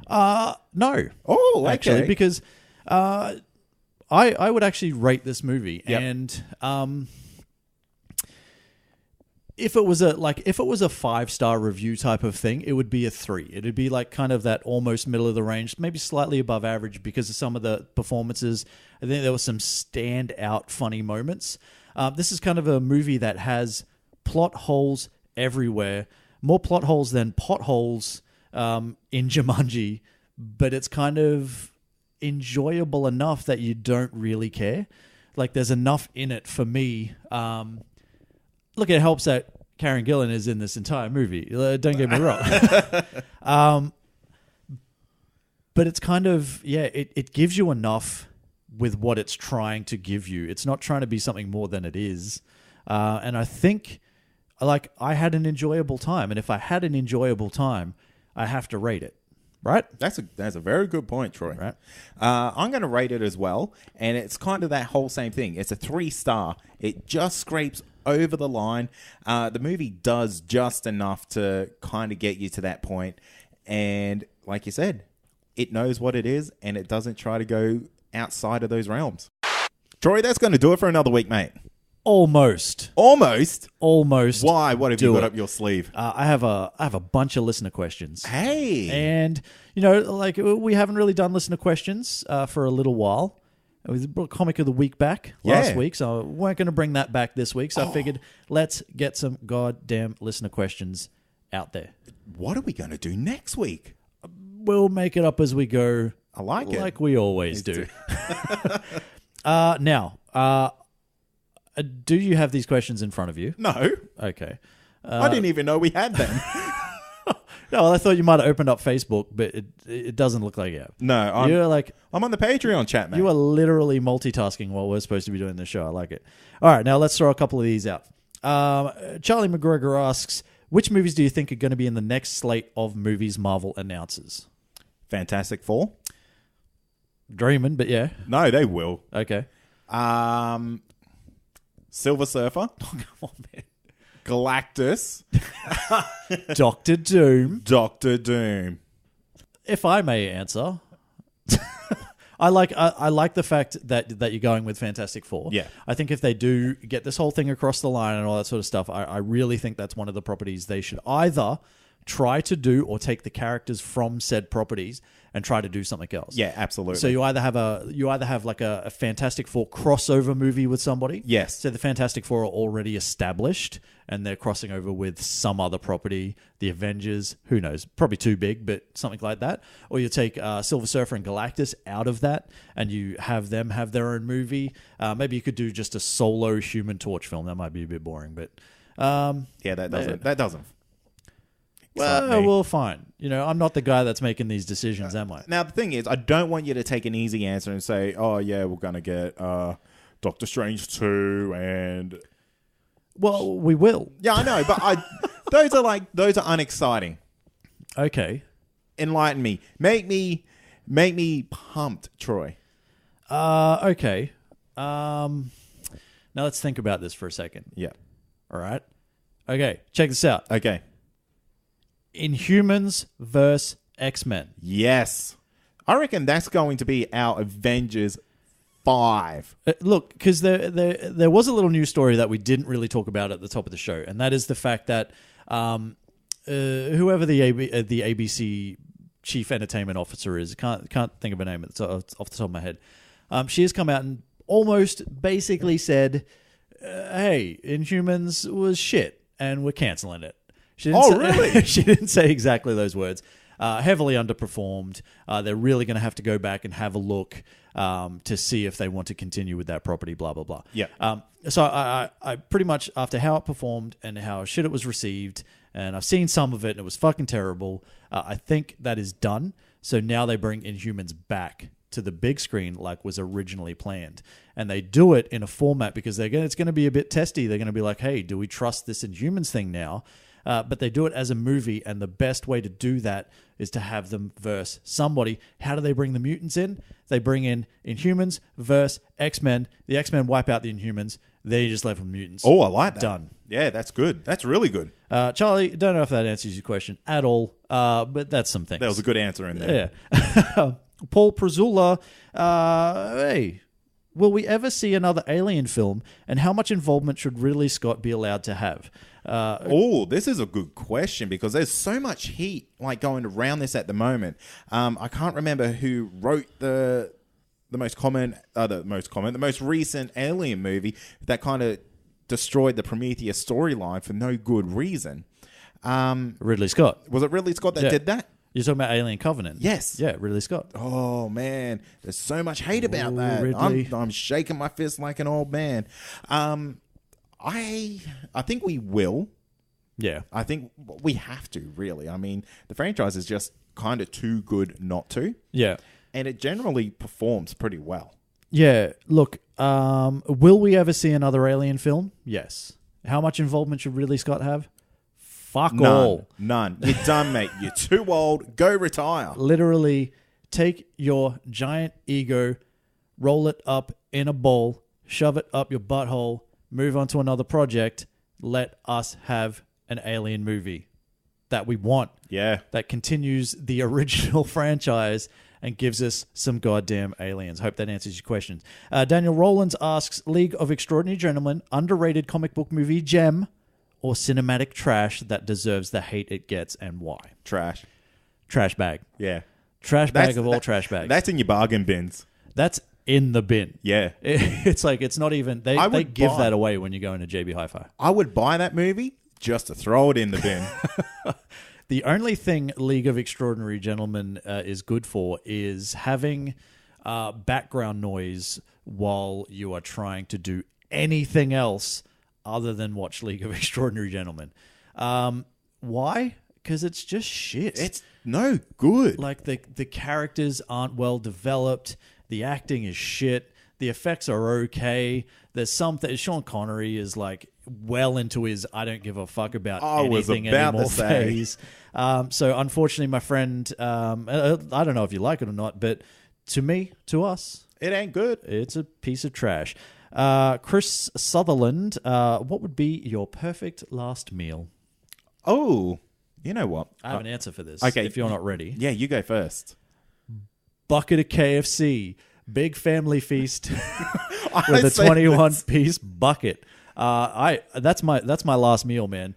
No. Oh, okay. Actually, because I would actually rate this movie, and if it was a 5-star review type of thing, it would be a 3. It'd be like kind of that almost middle of the range, maybe slightly above average because of some of the performances. I think there were some standout funny moments. This is kind of a movie that has plot holes everywhere, more plot holes than potholes in Jumanji, but it's kind of enjoyable enough that you don't really care. Like, there's enough in it for me. Look, it helps that Karen Gillan is in this entire movie. Don't get me wrong. But it's kind of, it gives you enough with what it's trying to give you. It's not trying to be something more than it is. And I think, like, I had an enjoyable time. And if I had an enjoyable time, I have to rate it. Right? That's a very good point, Troy. Right. I'm going to rate it as well. And it's kind of that whole same thing. It's a 3-star. It just scrapes over the line. The movie does just enough to kind of get you to that point. And like you said, it knows what it is, and it doesn't try to go outside of those realms. Troy, that's going to do it for another week, mate. Almost. Almost? Why? What have you got up your sleeve? I have a bunch of listener questions. Hey. And, like, we haven't really done listener questions for a little while. We brought Comic of the Week back last week, so we weren't going to bring that back this week. So I figured, let's get some goddamn listener questions out there. What are we going to do next week? We'll make it up as we go. I like it. Like we always do. Now, do you have these questions in front of you? No. Okay. I didn't even know we had them. No, well, I thought you might have opened up Facebook, but it doesn't look like you have. No, I'm on the Patreon chat, man. You are literally multitasking while we're supposed to be doing this show. I like it. All right, now let's throw a couple of these out. Charlie McGregor asks, which movies do you think are going to be in the next slate of movies Marvel announces? Fantastic Four? Dreaming, but yeah. No, they will. Okay. Silver Surfer? Oh, come on, man. Galactus? Doctor Doom. Doctor Doom. If I may answer, I like the fact that you're going with Fantastic Four. Yeah. I think if they do get this whole thing across the line and all that sort of stuff, I really think that's one of the properties they should either try to do or take the characters from said properties and try to do something else. Yeah, absolutely. So you either have like a Fantastic Four crossover movie with somebody. Yes. So the Fantastic Four are already established and they're crossing over with some other property, the Avengers, who knows, probably too big, but something like that. Or you take Silver Surfer and Galactus out of that and you have them have their own movie. Maybe you could do just a solo Human Torch film. That might be a bit boring, but that doesn't. Well, fine. I'm not the guy that's making these decisions, am I? Now, the thing is, I don't want you to take an easy answer and say, oh, yeah, we're going to get Doctor Strange 2 and... Well, we will. Yeah, I know, but those are unexciting. Okay. Enlighten me. Make me pumped, Troy. Okay. Now let's think about this for a second. Yeah. All right. Okay, check this out. Okay. Inhumans versus X-Men. Yes. I reckon that's going to be our Avengers 5. Look, because there was a little news story that we didn't really talk about at the top of the show, and that is the fact that whoever the ABC chief entertainment officer is, can't think of her name off the top of my head. She has come out and almost basically said, "Hey, Inhumans was shit, and we're canceling it." Really? She didn't say exactly those words. Heavily underperformed. They're really going to have to go back and have a look to see if they want to continue with that property, blah, blah, blah. Yeah. So I pretty much, after how it performed and how shit it was received, and I've seen some of it, and it was fucking terrible, I think that is done. So now they bring Inhumans back to the big screen like was originally planned. And they do it in a format because it's going to be a bit testy. They're going to be like, hey, do we trust this Inhumans thing now? But they do it as a movie, and the best way to do that is to have them verse somebody. How do they bring the mutants in? They bring in Inhumans versus X-Men. The X-Men wipe out the Inhumans. Then you just left with mutants. Oh, I like that. Done. Yeah, that's good. That's really good. Charlie, don't know if that answers your question at all, but that's some things. That was a good answer in there. Yeah. Paul Prezula, hey, will we ever see another Alien film, and how much involvement should Ridley Scott be allowed to have? This is a good question because there's so much heat going around this at the moment. I can't remember who wrote the most recent Alien movie that kind of destroyed the Prometheus storyline for no good reason. Ridley Scott. Was it Ridley Scott that did that? You're talking about Alien Covenant? Yes. Yeah, Ridley Scott. Oh, man. There's so much hate about that. Ridley. I'm shaking my fist like an old man. I think we will Yeah. I think we have to, really. I mean, the franchise is just kind of too good not to. Yeah. And it generally performs pretty well. Yeah. Look, will we ever see another Alien film? Yes. How much involvement should Ridley Scott have? Fuck all. None. You're done, mate. You're too old. Go retire. Literally, take your giant ego, roll it up in a bowl, shove it up your butthole, move on to another project. Let us have an Alien movie that we want. Yeah. That continues the original franchise and gives us some goddamn aliens. Hope that answers your questions. Daniel Rowlands asks, League of Extraordinary Gentlemen, underrated comic book movie gem or cinematic trash that deserves the hate it gets, and why? Trash. Trash bag. Yeah. Trash bag of all trash bags. That's in your bargain bins. That's in the bin. Yeah. It's like, it's not even, they give that away when you go into JB Hi-Fi. I would buy that movie just to throw it in the bin. The only thing League of Extraordinary Gentlemen is good for is having background noise while you are trying to do anything else other than watch League of Extraordinary Gentlemen. Why? Because it's just shit. It's no good. Like, the characters aren't well developed. The acting is shit. The effects are okay. There's something. Sean Connery is like well into his I don't give a fuck about anything anymore phase. So unfortunately, my friend, I don't know if you like it or not, but to us, it ain't good. It's a piece of trash. Chris Sutherland, what would be your perfect last meal? Oh, you know what? I have an answer for this. Okay, if you're not ready. Yeah, you go first. Bucket of KFC. Big family feast with a 21-piece bucket. That's my last meal, man.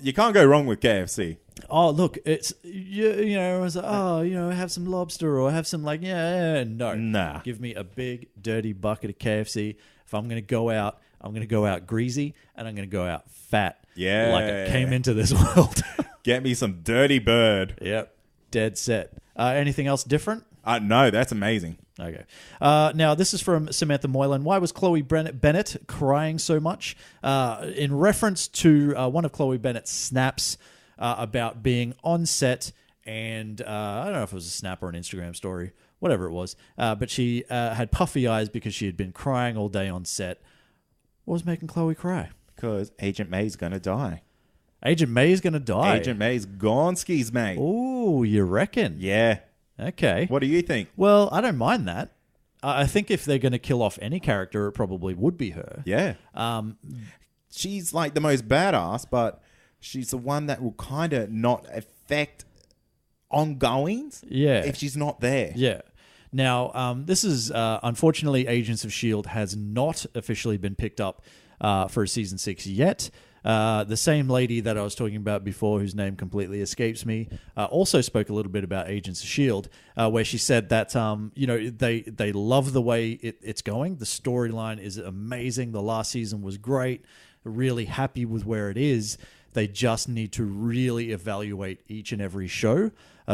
You can't go wrong with KFC. Oh, look, it's I was like, have some lobster or have some no. Nah. Give me a big dirty bucket of KFC. If I'm gonna go out, I'm gonna go out greasy and I'm gonna go out fat. Yeah. Like I came into this world. Get me some dirty bird. Yep. Dead set. Anything else different? No, that's amazing. Okay. Now, this is from Samantha Moylan. Why was Chloe Bennett crying so much? In reference to one of Chloe Bennett's snaps about being on set, and I don't know if it was a snap or an Instagram story, whatever it was, but she had puffy eyes because she had been crying all day on set. What was making Chloe cry? Because Agent May's going to die. Agent May's going to die? Agent May's gone skis, mate. Ooh, you reckon? Yeah. Okay. What do you think? Well, I don't mind that. I think if they're going to kill off any character, it probably would be her. Yeah. She's like the most badass, but she's the one that will kind of not affect ongoings. Yeah. If she's not there. Yeah. Now, this is, unfortunately, Agents of S.H.I.E.L.D. has not officially been picked up for season 6 yet. The same lady that I was talking about before, whose name completely escapes me, also spoke a little bit about Agents of S.H.I.E.L.D., where she said that, they love the way it's going. The storyline is amazing. The last season was great. Really happy with where it is. They just need to really evaluate each and every show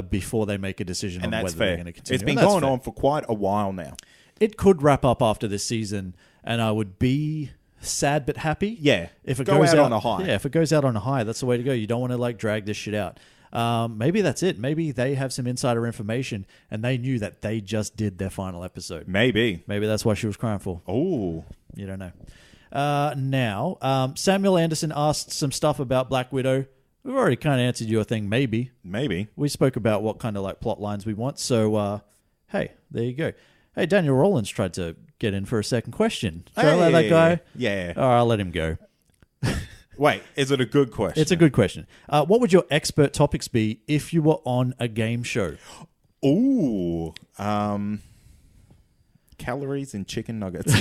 before they make a decision on whether they're going to continue. It's been going on for quite a while now. It could wrap up after this season, and I would be sad but happy. Yeah. If it goes out on a high. Yeah, if it goes out on a high, that's the way to go. You don't want to drag this shit out. Maybe that's it. Maybe they have some insider information and they knew that they just did their final episode. Maybe that's why she was crying for. Oh. You don't know. Now, Samuel Anderson asked some stuff about Black Widow. We've already kind of answered your thing, maybe. We spoke about what kind of plot lines we want. So, hey, there you go. Hey, Daniel Rowlands tried to get in for a second question. Should I let that guy? Yeah. All right, I'll let him go. Wait, is it a good question? It's a good question. What would your expert topics be if you were on a game show? Ooh. Calories and chicken nuggets.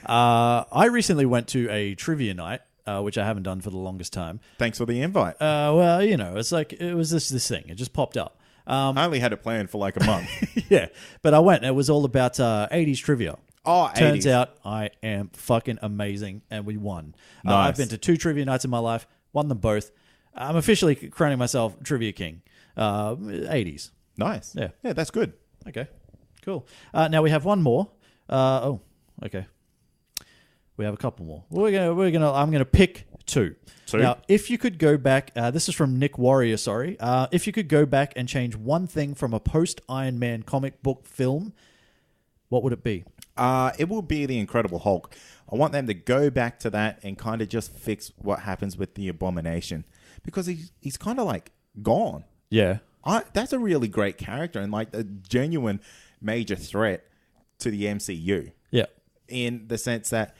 I recently went to a trivia night, which I haven't done for the longest time. Thanks for the invite. Well, it's like it was this thing. It just popped up. I only had it planned for a month. Yeah, but I went. It was all about 80s trivia. Oh, 80s. Turns out I am fucking amazing, and we won. Nice. I've been to 2 trivia nights in my life, won them both. I'm officially crowning myself Trivia King. 80s. Nice. Yeah. Yeah, that's good. Okay, cool. Now we have one more. Okay. We have a couple more. I'm gonna pick Two. Two. Now, if you could go back, this is from Nick Warrior, sorry. If you could go back and change one thing from a post-Iron Man comic book film, what would it be? It will be The Incredible Hulk. I want them to go back to that and kind of just fix what happens with the Abomination. Because he's kind of like gone. Yeah. That's a really great character and like a genuine major threat to the MCU. Yeah. In the sense that,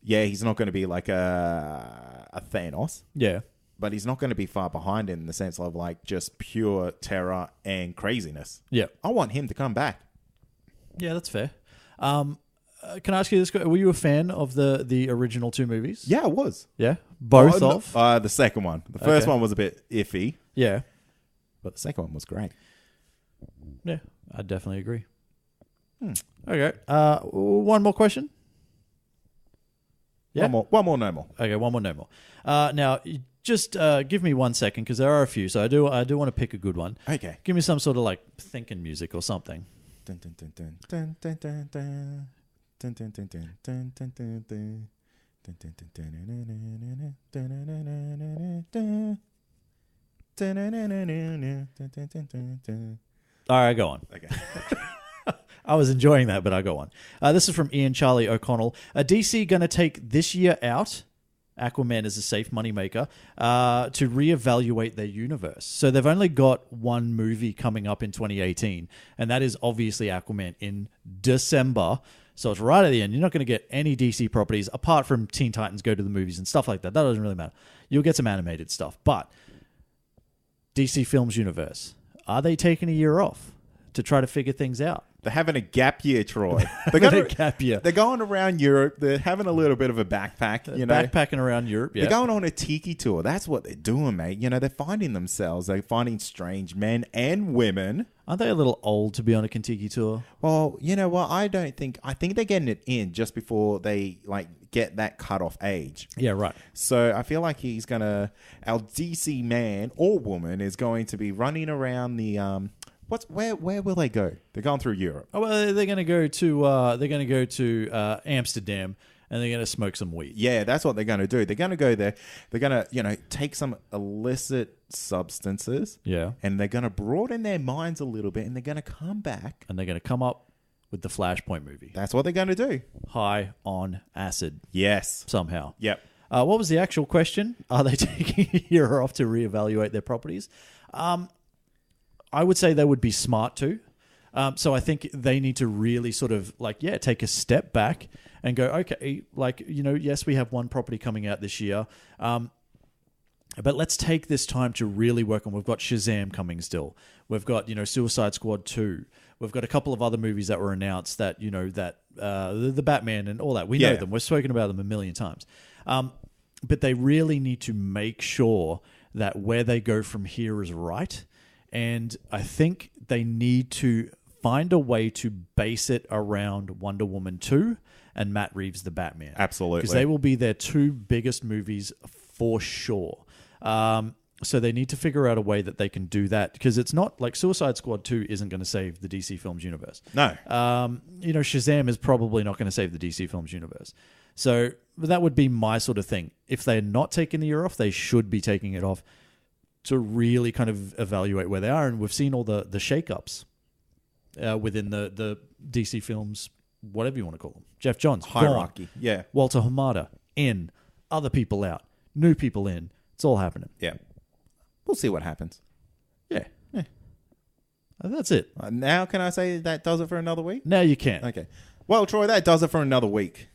yeah, he's not going to be like a Thanos. Yeah. But he's not going to be far behind in the sense of like just pure terror and craziness. Yeah. I want him to come back. Yeah, that's fair. Can I ask you this? Were you a fan of the original two movies? Yeah, I was. Yeah? Both of? The second one. The first one was a bit iffy. Yeah. But the second one was great. Yeah, I definitely agree. Okay. One more question? Yeah? One more, no more. Okay, one more, no more. Now, just give me 1 second, because there are a few, so I do want to pick a good one. Okay. Give me some sort of like thinking music or something. Dun, dun, dun, dun, dun, dun, dun, dun. Dun, dun, dun, dun, dun, dun, dun, dun. Dun, dun, dun, dun, dun, dun, dun. All right, go on. Okay. I was enjoying that, but I go on. This is from Ian Charlie O'Connell. Are DC going to take this year out? Aquaman is a safe moneymaker, to reevaluate their universe. So they've only got one movie coming up in 2018, and that is obviously Aquaman in December. So it's right at the end. You're not going to get any DC properties apart from Teen Titans Go to the movies and stuff like that. That doesn't really matter. You'll get some animated stuff. But DC Films Universe, are they taking a year off to try to figure things out? They're having a gap year, Troy. A gap year. They're going around Europe. They're having a little bit of a backpack, you know. Backpacking around Europe, yeah. They're going on a tiki tour. That's what they're doing, mate. You know, they're finding themselves. They're finding strange men and women. Aren't they a little old to be on a Kentucky tour? Well, you know what? I think they're getting it in just before they, like, get that cutoff age. Yeah, right. So I feel like our DC man or woman is going to be running around the, where will they go? They're going through Europe. Oh, well, they're going to go to Amsterdam, and they're going to smoke some weed. Yeah, that's what they're going to do. They're going to go there. They're going to, take some illicit substances. Yeah. And they're going to broaden their minds a little bit, and they're going to come back. And they're going to come up with the Flashpoint movie. That's what they're going to do. High on acid. Yes. Somehow. Yep. What was the actual question? Are they taking a year off to reevaluate their properties? I would say they would be smart to. So I think they need to really sort of take a step back and go, okay, yes, we have one property coming out this year. But let's take this time to really work on. We've got Shazam coming still. We've got, Suicide Squad 2. We've got a couple of other movies that were announced that, the Batman and all that. We know them. We've spoken about them a million times. But they really need to make sure that where they go from here is right. And I think they need to find a way to base it around Wonder Woman 2 and Matt Reeves' The Batman. Absolutely. Because they will be their two biggest movies for sure. So they need to figure out a way that they can do that. Because it's not like Suicide Squad 2 isn't going to save the DC Films universe. No. Shazam is probably not going to save the DC Films universe. So that would be my sort of thing. If they're not taking the year off, they should be taking it off to really kind of evaluate where they are. And we've seen all the shakeups within the DC Films, whatever you want to call them. Jeff Johns, hierarchy. gone. Yeah. Walter Hamada, in. Other people out. New people in. It's all happening. Yeah. We'll see what happens. Yeah. That's it. Now can I say that does it for another week? Now you can. Okay. Well, Troy, that does it for another week.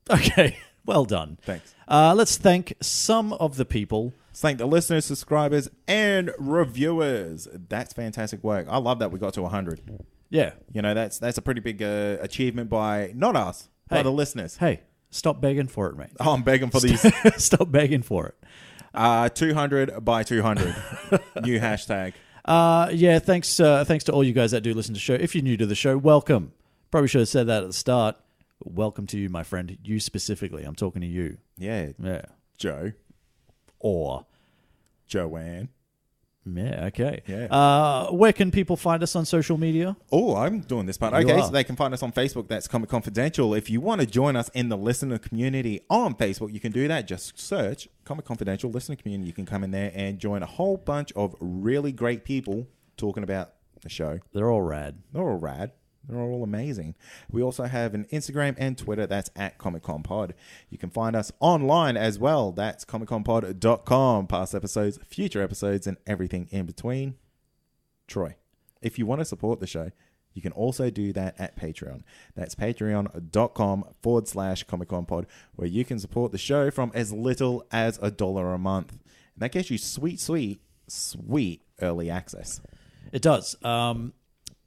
Okay. Well done. Thanks. Let's thank some of the people. Let's thank the listeners, subscribers, and reviewers. That's fantastic work. I love that we got to 100. Yeah. That's a pretty big achievement by not us, by the listeners. Hey, stop begging for it, mate. Oh, I'm begging for these. Stop begging for it. 200 by 200. New hashtag. Thanks to all you guys that do listen to the show. If you're new to the show, welcome. Probably should have said that at the start. Welcome to you, my friend. You specifically. I'm talking to you. Yeah. Yeah. Joe. Or Joanne. Yeah, okay. Yeah. Where can people find us on social media? Oh, I'm doing this part. You Okay, are. so they can find us on Facebook. That's Comic Confidential. If you want to join us in the listener community on Facebook, you can do that. Just search Comic Confidential Listener Community. You can come in there and join a whole bunch of really great people talking about the show. They're all rad. They're all rad. They're all amazing. We also have an Instagram and Twitter. That's at ComicConPod. You can find us online as well. That's ComicConPod.com. Past episodes, future episodes, and everything in between. Troy, if you want to support the show, you can also do that at Patreon. That's patreon.com/ComicConPod, where you can support the show from as little as $1 a month. And that gets you sweet early access. It does.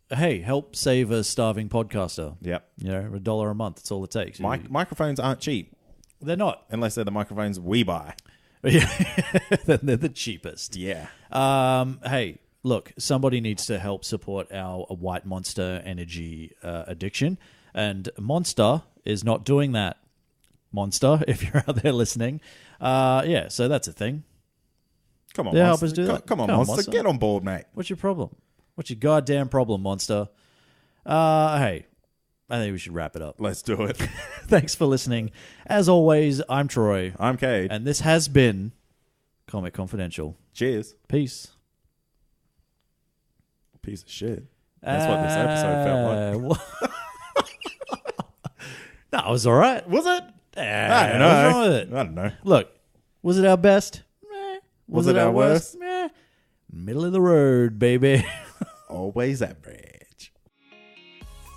Hey, help save a starving podcaster. Yep. You know, $1 a month. That's all it takes. Microphones aren't cheap. They're not. Unless they're the microphones we buy. Then they're the cheapest. Yeah. Hey, look, somebody needs to help support our white monster energy addiction. And Monster is not doing that. Monster, if you're out there listening. Yeah, so that's a thing. Come on, Yeah, Monster. help us do that. Come on, Come on, Monster. Monster. Get on board, mate. What's your problem? What's your goddamn problem, Monster? Hey, I think we should wrap it up. Let's do it. Thanks for listening. As always, I'm Troy. I'm Cade. And this has been Comic Confidential. Cheers. Peace. Piece of shit. That's what this episode felt like. No, it was all right. Was it? I don't know. What's wrong with it? I don't know. Look, was it our best? Meh. Was it our worst? Meh. Middle of the road, baby. Always average.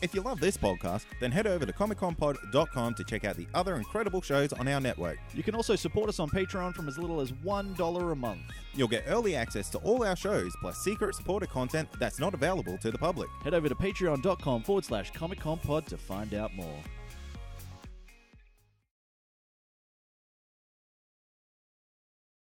If you love this podcast, then head over to ComicConPod.com to check out the other incredible shows on our network. You can also support us on Patreon from as little as $1 a month. You'll get early access to all our shows, plus secret supporter content that's not available to the public. Head over to patreon.com/ComicConPod to find out more.